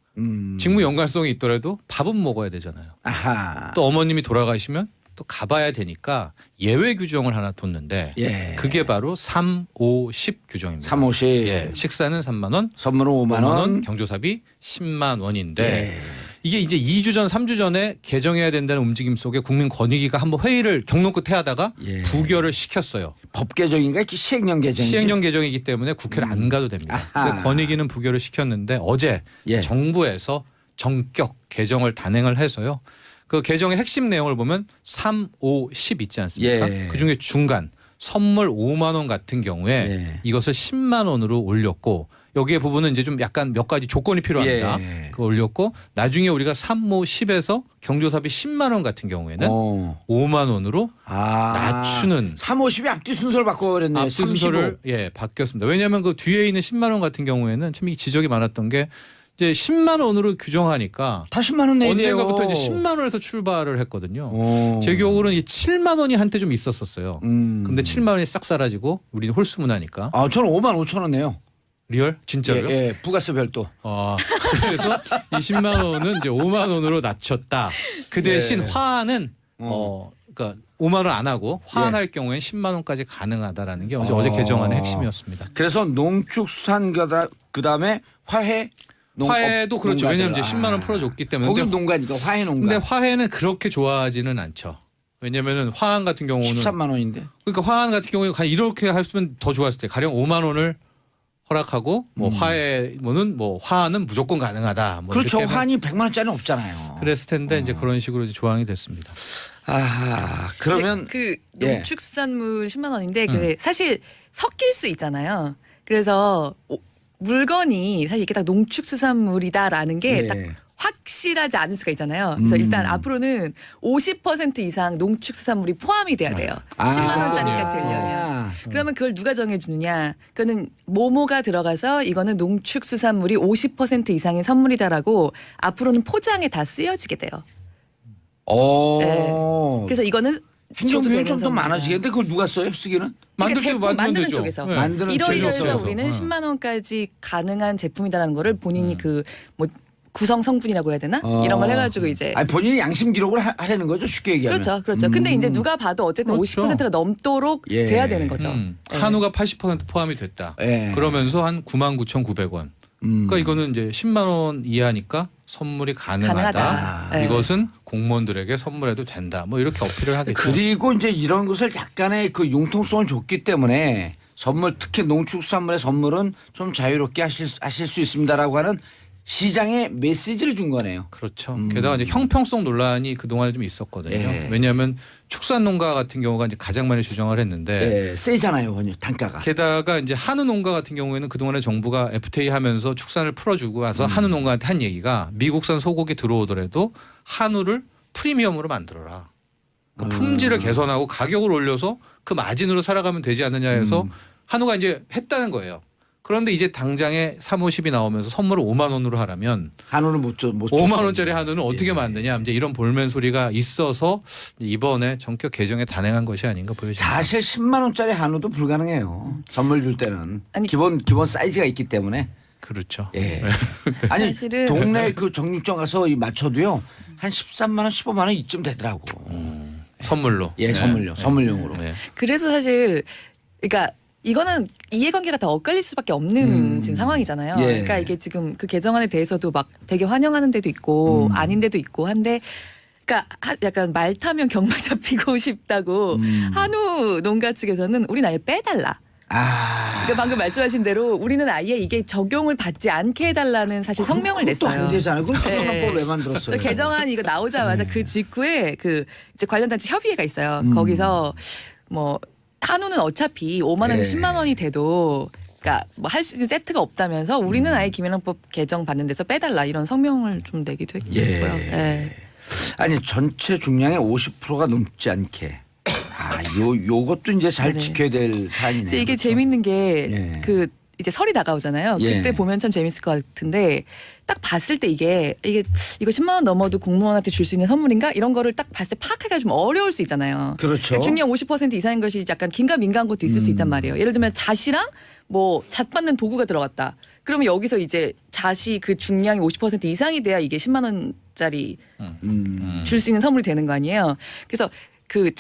직무 연관성이 있더라도 밥은 먹어야 되잖아요. 아하. 또 어머님이 돌아가시면 또 가봐야 되니까 예외 규정을 하나 뒀는데 예. 그게 바로 3, 5, 10 규정입니다. 3, 5, 10. 예, 식사는 3만 원, 선물은 5만 원. 경조사비 10만 원인데 예. 이게 이제 2주 전, 3주 전에 개정해야 된다는 움직임 속에 국민권익위가 한번 회의를 경론 끝에 하다가 예. 부결을 시켰어요. 법 개정인가 시행령 개정인지. 시행령 개정이기 때문에 국회를 안 가도 됩니다. 아하. 근데 권익위는 부결을 시켰는데 어제 예. 정부에서 전격 개정을 단행을 해서요. 그 개정의 핵심 내용을 보면 3, 5, 10 있지 않습니까? 예. 그중에 중간 선물 5만 원 같은 경우에 예. 이것을 10만 원으로 올렸고 여기에 부분은 이제 좀 약간 몇 가지 조건이 필요합니다. 예. 그거 올렸고 나중에 우리가 3, 5, 10에서 경조사비 10만 원 같은 경우에는 5만 원으로 낮추는 3, 5, 10이 앞뒤 순서를 바꿔버렸네요. 앞뒤 순서를 바뀌었습니다. 왜냐하면 그 뒤에 있는 10만 원 같은 경우에는 참 지적이 많았던 게 이제 10만 원으로 규정하니까 다 10만 원 내야 돼요. 언젠가부터 이제 10만 원에서 출발을 했거든요. 오. 제 기억으로는 이 7만 원이 한때 좀 있었었어요. 근데 7만 원이 싹 사라지고 우리는 홀수문화니까. 아, 저는 5만 5천 원 내요. 리얼? 진짜요? 예, 예, 부가세 별도. 그래서 이 10만 원은 이제 5만 원으로 낮췄다. 그 대신 예. 화는 그러니까 5만 원 안 하고 화할 경우엔 10만 원까지 가능하다라는 게 어제 개정안의 핵심이었습니다. 그래서 농축수산 그다음에 화해 화해도 그렇죠. 농가들. 왜냐하면 이제 10만 원 풀어줬기 때문에. 거기 근데 농가니까 화해 농가. 근데 화해는 그렇게 좋아하지는 않죠. 왜냐면은 화환 같은 경우는 13만 원인데. 그러니까 화환 같은 경우에 이렇게 했으면 더 좋았을 때 가령 5만 원을 허락하고 뭐 화해는 뭐 화환은 무조건 가능하다. 뭐 그렇죠. 이렇게 화환이 100만 원짜리는 없잖아요. 그랬을 텐데 이제 그런 식으로 이제 조항이 됐습니다. 아, 그러면 그 예. 농축수산물 10만 원인데 그 사실 섞일 수 있잖아요. 그래서 물건이 사실 이렇게 딱 농축수산물이다라는 게 딱 예. 확실하지 않을 수가 있잖아요. 그래서 일단 앞으로는 50% 이상 농축수산물이 포함이 돼야 돼요. 10만 원짜리까지 되려면. 그러면 그걸 누가 정해주느냐? 그거는 모모가 들어가서 이거는 농축수산물이 50% 이상의 선물이다라고 앞으로는 포장에 다 쓰여지게 돼요. 오. 그래서 이거는 행정비용 좀 더 선물이다. 많아지겠는데 그걸 누가 써요? 쓰기는? 그러니까 제품 만드는 되죠. 쪽에서 네. 만드는 이러이러해서 제조업소에서. 우리는 네. 10만 원까지 가능한 제품이다라는 거를 본인이 그 뭐 구성 성분이라고 해야 되나 이런 걸 해가지고 이제 아니 본인이 양심 기록을 하려는 거죠. 쉽게 얘기하면. 그렇죠. 근데 이제 누가 봐도 어쨌든 그렇죠. 50%가 넘도록 예. 돼야 되는 거죠. 한우가 80% 포함이 됐다. 예. 그러면서 한 99,900원. 그러니까 이거는 이제 10만 원 이하니까 선물이 가능하다. 가능하다. 네. 이것은 공무원들에게 선물해도 된다. 뭐 이렇게 어필을 하겠죠. 그리고 이제 이런 것을 약간의 그 융통성을 줬기 때문에 선물 특히 농축수산물의 선물은 좀 자유롭게 하실 수 있습니다라고 하는 시장에 메시지를 준 거네요. 그렇죠. 게다가 이제 형평성 논란이 그 동안에 좀 있었거든요. 예. 왜냐하면 축산농가 같은 경우가 이제 가장 많이 주장을 했는데 네, 세잖아요, 단가가. 게다가 이제 한우농가 같은 경우에는 그 동안에 정부가 FTA 하면서 축산을 풀어주고 와서 한우농가한테 한 얘기가 미국산 소고기 들어오더라도 한우를 프리미엄으로 만들어라. 그러니까 품질을 개선하고 가격을 올려서 그 마진으로 살아가면 되지 않느냐 해서 한우가 이제 했다는 거예요. 그런데 이제 당장에 3, 50이 나오면서 선물을 5만 원으로 하라면 한우를 못 5만 원짜리 한우는 어떻게 예. 만드냐 이제 이런 볼멘 소리가 있어서 이번에 전격 개정에 단행한 것이 아닌가 보여집니다. 사실 10만 원짜리 한우도 불가능해요. 선물 줄 때는 아니, 기본 사이즈가 있기 때문에. 그렇죠. 예. 아니 사실은- 동네 그 정육점 가서 맞춰도요 한 13만 원, 15만 원 이쯤 되더라고. 선물로. 예, 선물용, 선물용으로. 네. 그래서 사실 그러니까 이거는 이해관계가 다 엇갈릴 수밖에 없는 지금 상황이잖아요. 예. 그러니까 이게 지금 그 개정안에 대해서도 막 되게 환영하는 데도 있고 아닌 데도 있고 한데 그러니까 약간 말 타면 경마 잡히고 싶다고 한우 농가 측에서는 우린 아예 빼달라. 그러니까 방금 말씀하신 대로 우리는 아예 이게 적용을 받지 않게 해달라는 사실 성명을 그것도 냈어요. 안 되잖아요. 그럼 네. 개정안법 왜 만들었어요? 저 개정안 이거 나오자마자 그 직후에 그 이제 관련 단체 협의회가 있어요. 거기서 뭐 한우는 어차피 5만 원에서 예. 10만 원이 돼도 그러니까 뭐 할 수 있는 세트가 없다면서 우리는 아예 김영란법 개정 받는 데서 빼달라 이런 성명을 좀 내기도 했고요. 예. 아니 전체 중량의 50%가 넘지 않게. 요것도 이제 잘 네네. 지켜야 될 사안이네요. 그래서 이게 그렇죠? 재밌는 게 예. 그 이제 설이 다가오잖아요. 예. 그때 보면 참 재밌을 것 같은데 딱 봤을 때 이거 10만 원 넘어도 공무원한테 줄 수 있는 선물인가 이런 거를 딱 봤을 때 파악하기가 좀 어려울 수 있잖아요. 그렇죠. 그러니까 중량 50% 이상인 것이 약간 긴가민가한 것도 있을 수 있단 말이에요. 예를 들면 잣이랑 뭐 잣 받는 도구가 들어갔다. 그러면 여기서 이제 잣이 그 중량이 50% 이상이 돼야 이게 10만 원짜리 줄 수 있는 선물이 되는 거 아니에요. 그래서 그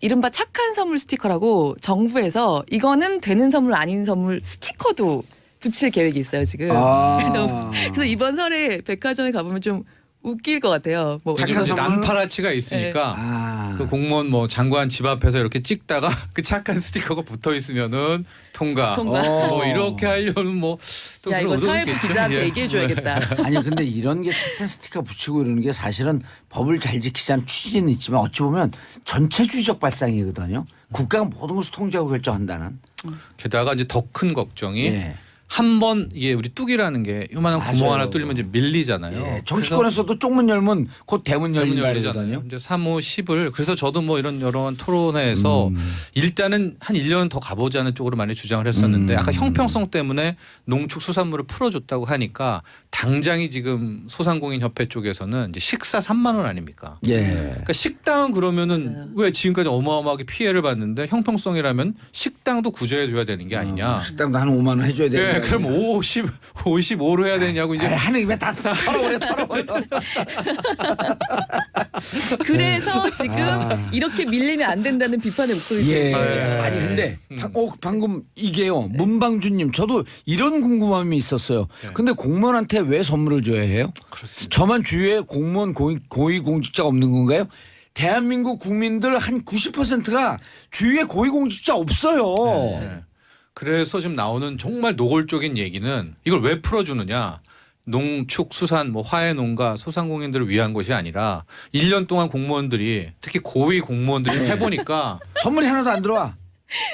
이른바 착한 선물 스티커라고 정부에서 이거는 되는 선물 아닌 선물 스티커도 붙일 계획이 있어요 지금. 그래서 이번 설에 백화점에 가보면 좀 웃길 것 같아요. 뭐 이게 착한 이제 선물은- 난파라치가 있으니까 그 공무원 뭐 장관 집 앞에서 이렇게 찍다가 그 착한 스티커가 붙어 있으면은 통과. 통과. 뭐 이렇게 하려면 뭐 또 야 그런 이거 의도가 사회부 있겠죠. 기자한테 예. 얘기해줘야겠다. 아니 근데 이런 게 착한 스티커 붙이고 이러는 게 사실은 법을 잘 지키자는 취지는 있지만 어찌 보면 전체주의적 발상이거든요. 국가가 모든 것을 통제하고 결정한다는. 게다가 이제 더 큰 걱정이 예. 한 번 이게 우리 뚝이라는 게 요만한 구멍 맞아요. 하나 뚫리면 이제 밀리잖아요. 예. 정치권에서도 쪽문 열면 곧 대문 열린다 열리잖아요. 그러거든요. 이제 3, 5, 10을 그래서 저도 뭐 이런 여러 토론회에서 일단은 한 1년 더 가보자는 쪽으로 많이 주장을 했었는데 아까 형평성 때문에 농축수산물을 풀어줬다고 하니까 당장이 지금 소상공인협회 쪽에서는 이제 식사 3만 원 아닙니까? 예. 그러니까 식당은 그러면은 맞아요. 왜 지금까지 어마어마하게 피해를 봤는데 형평성이라면 식당도 구제해 줘야 되는 게 아니냐? 식당도 한 5만 원 해줘야 되는 네, 거 그럼 아니에요? 55로 해야 되냐고 이제 하는 입에 다 털어버려. 그래서 지금 이렇게 밀리면 안 된다는 비판의 목소리가 예. 있는 거죠. 아니 근데 방금 이게요. 문방주님 저도 이런 궁금함이 있었어요. 근데 공무원한테 왜 선물을 줘야 해요? 그렇습니다. 저만 주위에 공무원 고위공직자가 없는 건가요? 대한민국 국민들 한 90%가 주위에 고위공직자 없어요. 네. 그래서 지금 나오는 정말 노골적인 얘기는 이걸 왜 풀어주느냐. 농축수산 뭐 화훼농가 소상공인들을 위한 것이 아니라 1년 동안 공무원들이 특히 고위 공무원들이 해보니까 선물이 하나도 안 들어와.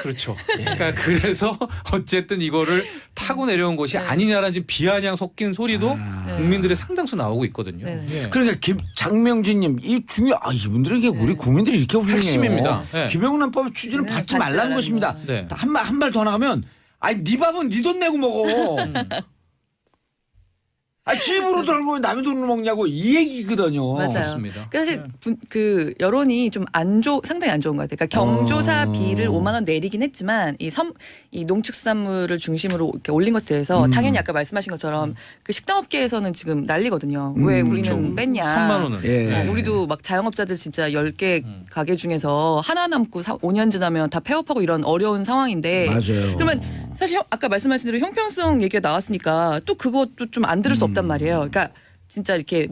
그렇죠. 그러니까 그래서 어쨌든 이거를 타고 내려온 것이 아니냐라는 지금 비아냥 섞인 소리도 국민들의 상당수 나오고 있거든요. 네. 예. 그러니까 장명진님 이분들은 이게 우리 국민들이 이렇게 훌륭해요. 핵심입니다. 네. 김영란법 추진을 네, 받지 받지 말라는 말라는 것입니다. 거. 네. 한 발 더 나가면 네 밥은 네 돈 내고 먹어. 집으로 들어가면 남의 돈을 먹냐고 이 얘기거든요. 맞아요. 그렇습니다. 그러니까 사실 그 여론이 좀 상당히 안 좋은 것 같아요. 그러니까 경조사비를 5만 원 내리긴 했지만 이 농축수산물을 중심으로 이렇게 올린 것에 대해서 당연히 아까 말씀하신 것처럼 그 식당업계에서는 지금 난리거든요. 왜 우리는 뺐냐? 3만 원은. 예. 우리도 막 자영업자들 진짜 10개 가게 중에서 하나 남고 5년 지나면 다 폐업하고 이런 어려운 상황인데 맞아요. 그러면 사실 아까 말씀하신 대로 형평성 얘기가 나왔으니까 또 그것도 좀 안 들을 수 없단 말이에요. 그러니까 진짜 이렇게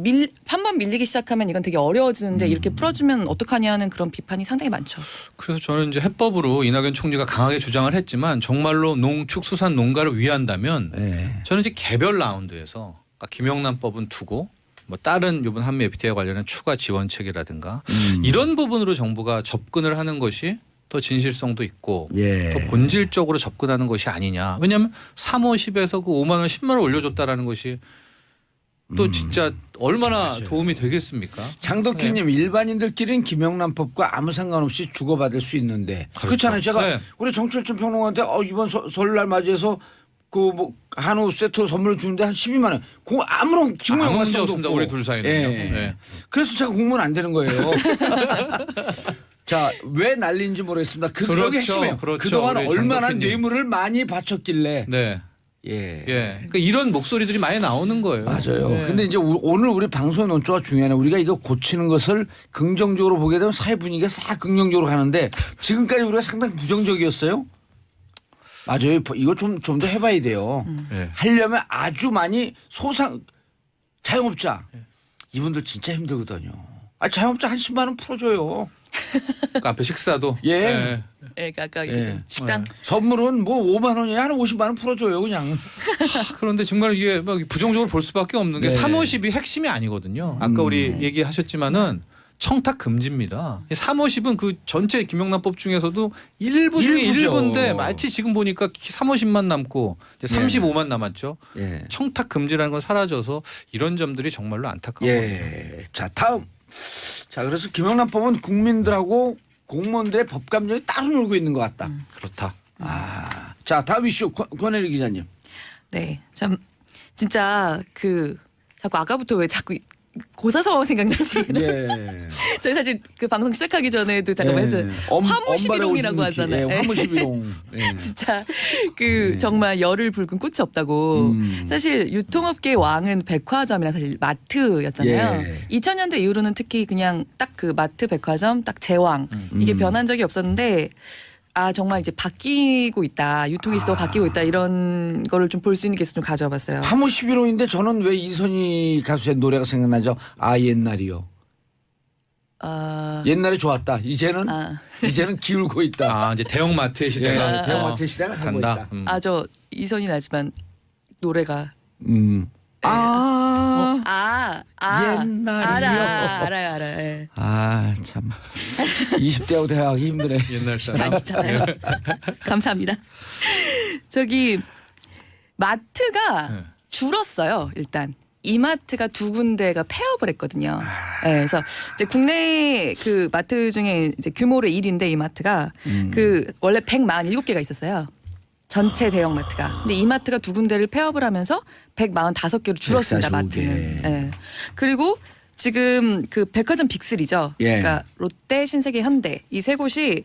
한 번 밀리기 시작하면 이건 되게 어려워지는데 이렇게 풀어주면 어떡하냐는 그런 비판이 상당히 많죠. 그래서 저는 이제 해법으로 이낙연 총리가 강하게 주장을 했지만 정말로 농축수산 농가를 위한다면 예. 저는 이제 개별 라운드에서 김영란법은 두고 뭐 다른 이번 한미 FTA 관련한 추가 지원책이라든가 이런 부분으로 정부가 접근을 하는 것이 더 진실성도 있고 예. 더 본질적으로 접근하는 것이 아니냐. 왜냐하면 3, 5, 10에서 그 5만 원, 10만 원 올려줬다라는 것이 또 진짜 얼마나 맞아요. 도움이 되겠습니까? 장덕희님 일반인들끼리는 김영란법과 아무 상관없이 주고받을 수 있는데 그렇잖아요. 제가 네. 우리 정철준 평론가한테 이번 설날 맞이해서 그 뭐 한우 세트 선물 주는데 한 12만 원. 아무런 기분 아무 문제 연관성도 없습니다. 없고. 우리 둘 사이는요. 예. 네. 그래서 제가 공무원 안 되는 거예요. 자, 왜 난리인지 모르겠습니다. 그렇죠. 여기 핵심이에요. 그렇죠. 그동안 우리 얼마나 장덕희님. 뇌물을 많이 바쳤길래. 네. 예. 예. 그러니까 이런 목소리들이 많이 나오는 거예요. 맞아요. 네. 근데 이제 오늘 우리 방송의 논조가 중요하네. 우리가 이거 고치는 것을 긍정적으로 보게 되면 사회 분위기가 싹 긍정적으로 가는데 지금까지 우리가 상당히 부정적이었어요. 맞아요. 이거 좀 더 해봐야 돼요. 네. 하려면 아주 많이 자영업자 이분들 진짜 힘들거든요. 자영업자 한 10만 원 풀어줘요. 카페 식사도. 예. 네. 예, 아까 예. 식당. 선물은 뭐 5만 원이야 한 50만 원 풀어줘요 그냥. 그런데 정말 이게 막 부정적으로 볼 수밖에 없는 게 네. 350이 핵심이 아니거든요. 아까 우리 얘기하셨지만은 청탁 금지입니다. 350은 그 전체 김영란법 중에서도 일부 중에 일부죠. 일부인데 마치 지금 보니까 350만 남고 이제 35만 남았죠. 예. 청탁 금지라는 건 사라져서 이런 점들이 정말로 안타까워요. 예. 자 다음. 자 그래서 김영란법은 국민들하고 공무원들의 법 감정이 따로 놀고 있는 것 같다. 그렇다. 자 다음 이슈 권혜리 기자님. 네, 참 진짜 자꾸 아까부터 왜 자꾸 고사성어 생각나지? 예. 저희 사실 그 방송 시작하기 전에도 잠깐 했어요. 화무시비롱이라고 하잖아요. 예, 화무시비롱. 예. 진짜 정말 열을 붉은 끝이 없다고. 사실 유통업계의 왕은 백화점이랑 사실 마트였잖아요. 예. 2000년대 이후로는 특히 그냥 딱 그 마트 백화점 딱 제왕 이게 변한 적이 없었는데 정말 이제 바뀌고 있다. 유통의 시도가 바뀌고 있다. 이런 거를 좀 볼 수 있는 게 있어서 좀 가져와 봤어요. 화무시비롱인데 저는 왜 이선희 가수의 노래가 생각나죠? 옛날이요. 옛날에 좋았다. 이제는 기울고 있다. 이제 대형마트의 시대가 대형마트 시대가 가고 간다. 있다. 저 이선이 나지만 노래가 옛날이요. 알아요. 예. 참 20대하고 대화하기 힘드네. 옛날 사람. 아니잖아요. 감사합니다. 저기 마트가 줄었어요. 일단 이마트가 2군데가 폐업을 했거든요. 네, 그래서 이제 국내 그 마트 중에 이제 규모로 1위인데 이마트가 원래 147개가 있었어요. 전체 대형마트가. 근데 이마트가 2군데를 폐업을 하면서 145개로 줄었습니다. 145개. 마트는. 네. 그리고 지금 그 백화점 빅3죠. 예. 그러니까 롯데, 신세계, 현대 이 세 곳이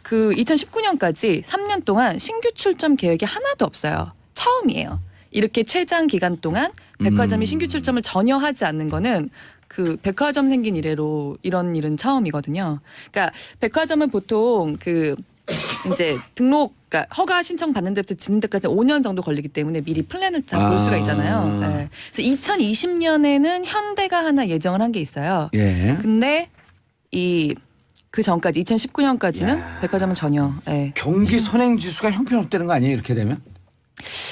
그 2019년까지 3년 동안 신규 출점 계획이 하나도 없어요. 처음이에요. 이렇게 최장 기간 동안 백화점이 신규 출점을 전혀 하지 않는 거는 그 백화점 생긴 이래로 이런 일은 처음이거든요. 그러니까 백화점은 보통 이제 그러니까 허가 신청 받는 데부터 짓는 데까지 5년 정도 걸리기 때문에 미리 플랜을 볼 수가 있잖아요. 네. 그래서 2020년에는 현대가 하나 예정을 한 게 있어요. 예. 근데 그 전까지 2019년까지는 백화점은 전혀. 예. 경기 선행 지수가 형편없다는 거 아니에요? 이렇게 되면?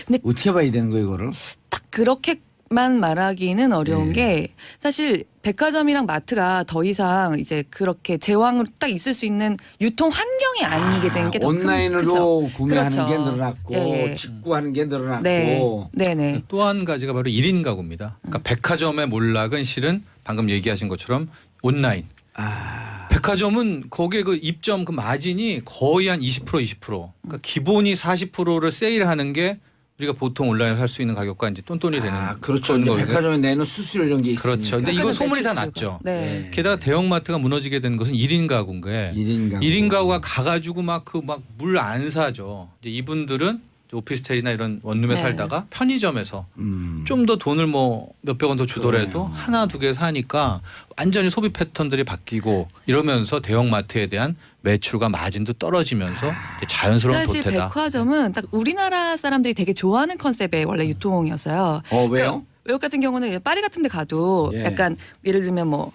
근데 어떻게 봐야 되는 거예요, 이거를? 딱 그렇게만 말하기는 어려운 게 사실 백화점이랑 마트가 더 이상 이제 그렇게 제왕으로 딱 있을 수 있는 유통 환경이 아니게 된 게 더 온라인으로 구매하는 그렇죠. 게 늘어났고 예. 직구하는 게 늘어났고 네네. 또 한 가지가 바로 1인 가구입니다. 그러니까 백화점의 몰락은 실은 방금 얘기하신 것처럼 온라인. 백화점은 거기에 그 입점 그 마진이 거의 한 20% 20%. 그러니까 기본이 40%를 세일하는 게 우리가 보통 온라인을 살 수 있는 가격과 이제 똔똔이 되는. 그렇죠. 그런 이제 거거든요. 백화점에 내는 수수료 이런 게 있으니까. 그렇죠. 근데 이거 소문이 다 났죠. 네. 게다가 대형마트가 무너지게 된 것은 1인 가구인 거예요. 1인 가구가 가가지고 막 물 안 사죠. 이제 이분들은 오피스텔이나 이런 원룸에 네. 살다가 편의점에서 좀 더 돈을 뭐 몇백 원 더 주더라도 하나 두 개 사니까 완전히 소비 패턴들이 바뀌고 이러면서 대형마트에 대한 매출과 마진도 떨어지면서 자연스러운 사실 도태다. 백화점은 딱 우리나라 사람들이 되게 좋아하는 컨셉의 원래 유통이었어요. 왜요? 그러니까 외국 같은 경우는 파리 같은 데 가도 예. 약간 예를 들면 뭐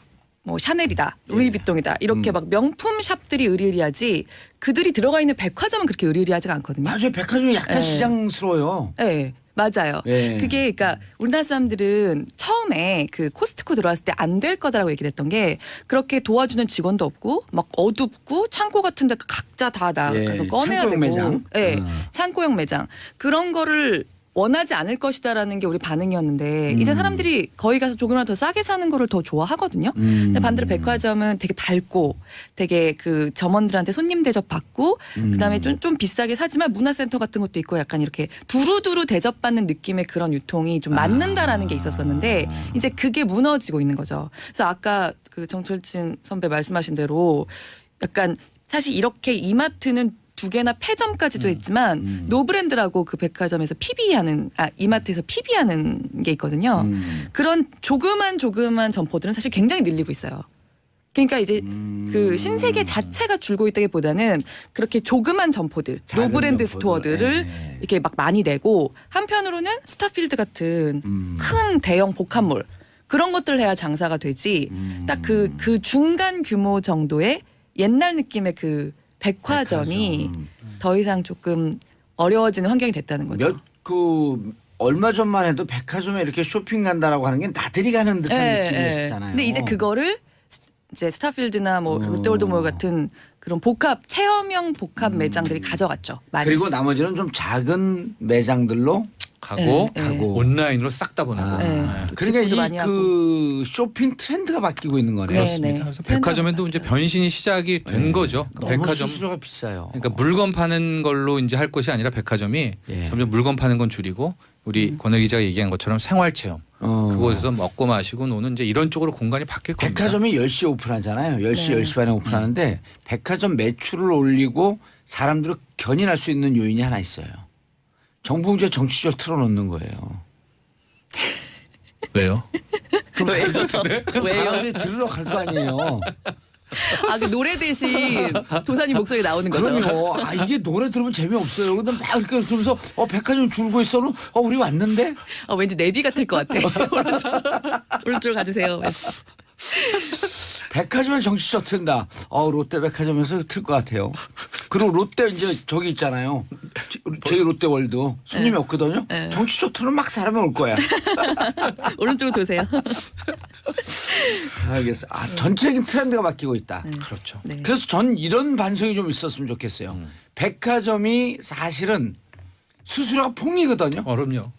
샤넬이다, 루이비통이다 이렇게 막 명품 샵들이 의리의리하지 그들이 들어가 있는 백화점은 그렇게 의리의리하지가 않거든요. 맞아요. 백화점이 약간 예. 시장스러워요. 네. 맞아요. 예. 그게 그러니까 우리나라 사람들은 처음에 그 코스트코 들어왔을 때 안 될 거다라고 얘기를 했던 게 그렇게 도와주는 직원도 없고 막 어둡고 창고 같은 데 각자 다 나가서 예, 꺼내야 창고형 되고 매장. 예. 창고형 매장 그런 거를 원하지 않을 것이다라는 게 우리 반응이었는데 이제 사람들이 거기 가서 조금이라도 더 싸게 사는 거를 더 좋아하거든요. 근데 반대로 백화점은 되게 밝고 되게 그 점원들한테 손님 대접 받고 그다음에 좀 비싸게 사지만 문화센터 같은 것도 있고 약간 이렇게 두루두루 대접받는 느낌의 그런 유통이 좀 맞는다라는 게 있었었는데 이제 그게 무너지고 있는 거죠. 그래서 아까 그 정철진 선배 말씀하신 대로 약간 사실 이렇게 이마트는 2개나 폐점까지도 했지만 노브랜드라고 그 백화점에서 PB하는 이마트에서 PB하는 게 있거든요. 그런 조그만 점포들은 사실 굉장히 늘리고 있어요. 그러니까 이제 그 신세계 자체가 줄고 있다기보다는 그렇게 조그만 점포들, 작은 노브랜드 점포들. 스토어들을 예. 이렇게 막 많이 내고 한편으로는 스타필드 같은 큰 대형 복합몰 그런 것들 해야 장사가 되지. 딱 그 중간 규모 정도의 옛날 느낌의 그 백화점이 더 이상 조금 어려워지는 환경이 됐다는 거죠. 얼마 전만 해도 백화점에 이렇게 쇼핑 간다라고 하는 게 나들이 가는 듯한 느낌이었잖아요. 근데 이제 그거를 이제 스타필드나 뭐 롯데월드몰 같은 그런 체험형 복합 매장들이 가져갔죠. 많이. 그리고 나머지는 좀 작은 매장들로 가고 네, 네. 온라인으로 싹 다 보내고. 네. 그러니까 직구도 많이 그 쇼핑 트렌드가 바뀌고 있는 거네요. 그렇습니다. 네. 그래서 백화점에도 이제 변신이 시작이 된 거죠. 너무 백화점. 수수료가 비싸요. 그러니까 물건 파는 걸로 이제 할 것이 아니라 백화점이 예. 점점 물건 파는 건 줄이고 우리 권혜 기자가 얘기한 것처럼 생활 체험 그곳에서 먹고 마시고 노는 이제 이런 쪽으로 공간이 바뀔 겁니다. 백화점이 10시에 오픈하잖아요. 10시, 네. 10시 반에 오픈하는데 백화점 매출을 올리고 사람들을 견인할 수 있는 요인이 하나 있어요. 정봉주의 정치적 틀어놓는 거예요. 왜요? 그럼 사람들이 들으러 갈 거 아니에요. 그 노래 대신 도사님 목소리 나오는 거죠. 그럼요. 이게 노래 들으면 재미없어요. 근데 막 이렇게 그러면서 백화점 줄고 있어는 우리 왔는데? 왠지 내비 같을 것 같아. 오른쪽으로 가주세요. 백화점에 정치적 튼다. 롯데 백화점에서 틀 것 같아요. 그리고 롯데 이제 저기 있잖아요. 저희 롯데월드 손님이 네. 없거든요. 네. 정치적 틀면 막 사람이 올 거야. 오른쪽으로 도세요. 알겠어. 전체적인 트렌드가 바뀌고 있다. 그렇죠. 네. 그래서 전 이런 반성이 좀 있었으면 좋겠어요. 백화점이 사실은 수수료가 폭리거든요. 그럼요.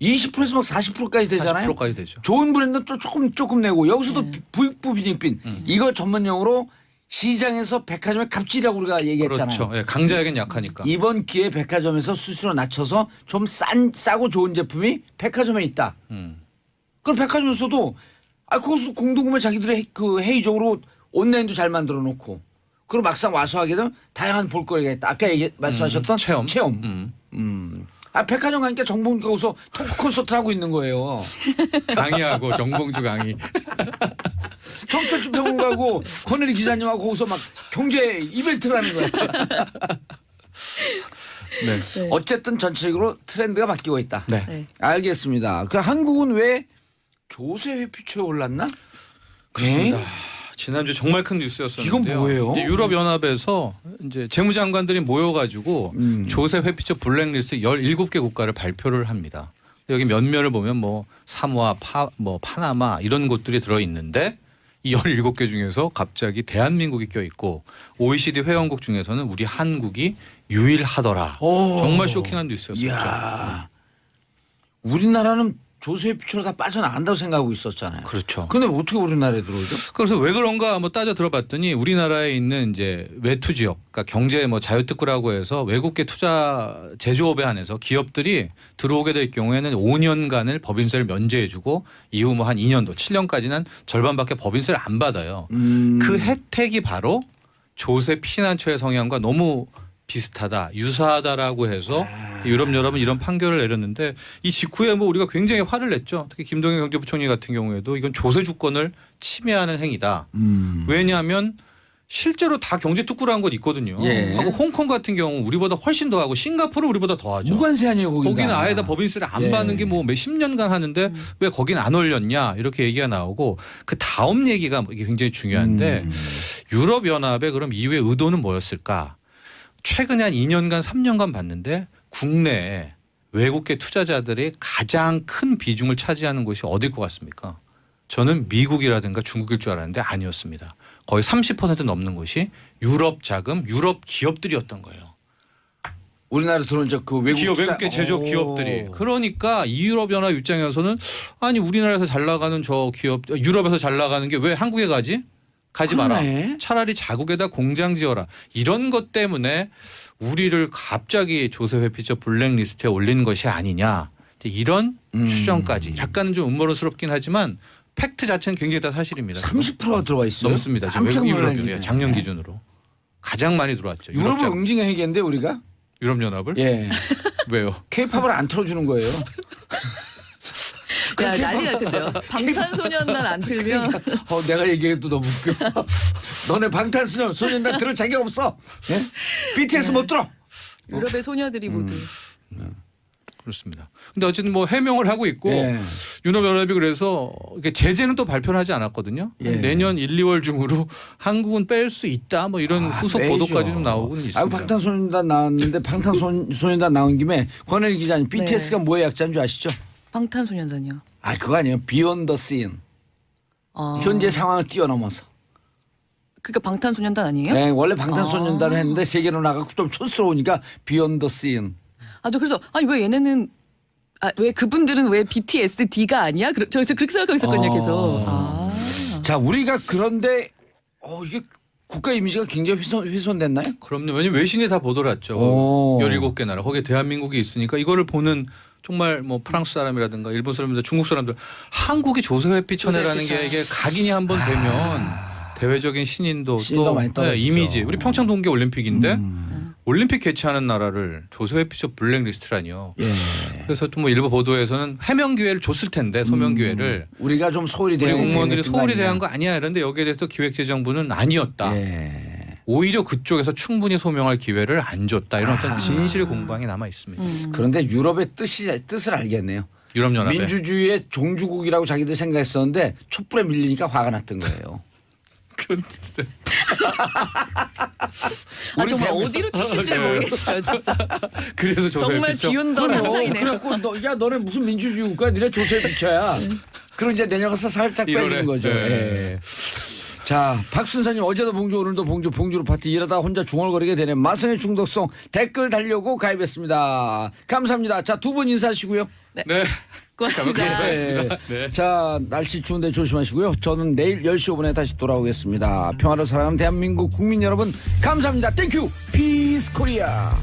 20%에서 막 40%까지 되잖아요. 40%까지 되죠. 좋은 브랜드는 또 조금 내고 여기서도 부익부 빈익빈. 이거 전문용어로 시장에서 백화점의 갑질이라고 우리가 얘기했잖아요. 그렇죠. 예, 강자에겐 약하니까. 이번 기회에 백화점에서 수수료 낮춰서 좀 싸고 좋은 제품이 백화점에 있다. 그럼 백화점에서도 거기서 공동구매 자기들의 그 회의적으로 온라인도 잘 만들어 놓고 그리고 막상 와서 하게 되면 다양한 볼거리가 있다. 아까 말씀하셨던 체험. 백화점 가니까 정봉주가 거기서 토크 콘서트를 하고 있는 거예요. 강의하고 정봉주 강의. 정철진 평론가하고 권혜리 기자님하고 거기서 막 경제 이벤트를 하는 거예요. 네. 어쨌든 전체적으로 트렌드가 바뀌고 있다. 네. 네. 알겠습니다. 한국은 왜 조세 회피처에 올랐나? 그렇습니다. 지난주 정말 큰 뉴스였었는데요. 이건 뭐예요? 이제 유럽 연합에서 이제 재무장관들이 모여가지고 조세 회피처 블랙리스트 17개 국가를 발표를 합니다. 여기 몇몇을 보면 뭐 사모아, 파나마 이런 곳들이 들어 있는데 이 17개 중에서 갑자기 대한민국이 껴 있고 OECD 회원국 중에서는 우리 한국이 유일하더라. 정말 쇼킹한 뉴스였었죠. 이야, 우리나라는 조세 회피처로 다 빠져나간다고 생각하고 있었잖아요. 그렇죠. 근데 어떻게 우리나라에 들어오죠? 그래서 왜 그런가 한번 따져 들어봤더니 우리나라에 있는 이제 외투 지역, 그러니까 경제 자유특구라고 해서 외국계 투자 제조업에 한해서 기업들이 들어오게 될 경우에는 5년간을 법인세를 면제해주고 이후 뭐 한 2년도, 7년까지는 절반밖에 법인세를 안 받아요. 그 혜택이 바로 조세 피난처의 성향과 너무 비슷하다, 유사하다라고 해서 유럽 연합은 이런 판결을 내렸는데 이 직후에 뭐 우리가 굉장히 화를 냈죠. 특히 김동연 경제부총리 같은 경우에도 이건 조세 주권을 침해하는 행위다. 왜냐하면 실제로 다 경제 특구라는 건 있거든요. 예. 하고 홍콩 같은 경우 우리보다 훨씬 더 하고 싱가포르 우리보다 더 하죠. 무관세 아니에요, 거기는 아예 다 법인세를 안 예. 받는 게 뭐 몇십 년간 하는데 왜 거기는 안 올렸냐 이렇게 얘기가 나오고 그 다음 얘기가 이게 굉장히 중요한데 유럽 연합의 그럼 이후의 의도는 뭐였을까? 최근에 한 2년간 3년간 봤는데 국내에 외국계 투자자들이 가장 큰 비중을 차지하는 곳이 어딜 것 같습니까? 저는 미국이라든가 중국일 줄 알았는데 아니었습니다. 거의 30% 넘는 곳이 유럽 자금, 유럽 기업들이었던 거예요. 우리나라 들어온 그 외국계 제조업 기업들이. 그러니까 유럽연합 입장에서는 아니 우리나라에서 잘 나가는 저 기업, 유럽에서 잘 나가는 게 왜 한국에 가지? 가지 마라. 그러네. 차라리 자국에다 공장 지어라. 이런 것 때문에 우리를 갑자기 조세회피처 블랙리스트에 올리는 것이 아니냐. 이런 추정까지. 약간은 좀 음모론스럽긴 하지만 팩트 자체는 굉장히 다 사실입니다. 30%가 들어와 있어요. 넘습니다. 지금 깜짝 외국 놀랐네. 유럽이 작년 기준으로 가장 많이 들어왔죠. 유럽을 응징해야겠는데 우리가? 유럽연합을? 예. 왜요? K-팝을 안 틀어주는 거예요. 야, 난리 날 텐데요. 방탄소년단 안 틀면 내가 얘기해도 너무 웃겨. 너네 방탄소년단 들을 자격 없어. 예? BTS 못 들어. 유럽의 소녀들이 모두. 그렇습니다. 근데 어쨌든 뭐 해명을 하고 있고 예. 유럽연합이 그래서 이게 제재는 또 발표를 하지 않았거든요. 예. 내년 1, 2월 중으로 한국은 뺄 수 있다 뭐 이런 후속 빼죠. 보도까지 좀 나오고는 있습니다. 방탄소년단 나왔는데 방탄소년단 나온 김에 권혜리 기자님 BTS가 뭐의 약자인 줄 아시죠? 방탄소년단이요. 그거 아니에요. Beyond the Scene. 현재 상황을 뛰어넘어서. 그러니까 방탄소년단 아니에요? 네, 원래 방탄소년단을 했는데 세계로 나가고 좀 촌스러우니까 Beyond the Scene. 저 그래서 아니 왜 얘네는 왜 그분들은 왜 BTSD가 아니야? 저 그렇게 생각하고 있었거든요, 계속. 자, 우리가 그런데 이게 국가 이미지가 굉장히 훼손됐나요? 그럼요. 왜냐면 외신이 다 보도를 했죠. 오. 17개 나라. 거기에 대한민국이 있으니까 이거를 보는 정말 뭐 프랑스 사람이라든가 일본 사람들, 중국 사람들 한국이 조세회피처네라는 게 이게 각인이 한번 되면 대외적인 신인도 또 많이 떨어지죠. 이미지. 우리 평창 동계 올림픽인데 올림픽 개최하는 나라를 조세회피처 블랙리스트라니요. 예. 그래서 또 뭐 일부 보도에서는 해명 기회를 줬을 텐데 소명 기회를 우리가 좀 소홀히 우리 대한 공무원들이 소홀히 아니냐. 대한 거 아니야. 이런데 여기에 대해서 기획재정부는 아니었다. 예. 오히려 그쪽에서 충분히 소명할 기회를 안 줬다. 이런 어떤 진실 공방이 남아 있습니다. 그런데 유럽의 뜻을 알겠네요. 유럽연합에. 민주주의의 종주국이라고 자기들 생각했었는데 촛불에 밀리니까 화가 났던 거예요. 정말 어디로 튀실지 모르겠어요, 진짜. 그래서 정말 조세회피처. 비운더 상상이네요. 그래갖고 너네 무슨 민주주의 국가 니네 조세피처야. 그럼 이제 내년 가서 살짝 빼는 거죠. 예. 자, 박순사님 어제도 봉주 오늘도 봉주로 파티 이러다 혼자 중얼거리게 되네. 마성의 중독성 댓글 달려고 가입했습니다. 감사합니다. 자, 두 분 인사하시고요. 네. 고맙습니다. 네. 자, 날씨 추운데 조심하시고요. 저는 내일 10시 5분에 다시 돌아오겠습니다. 평화를 사랑하는 대한민국 국민 여러분 감사합니다. 땡큐. 피스 코리아.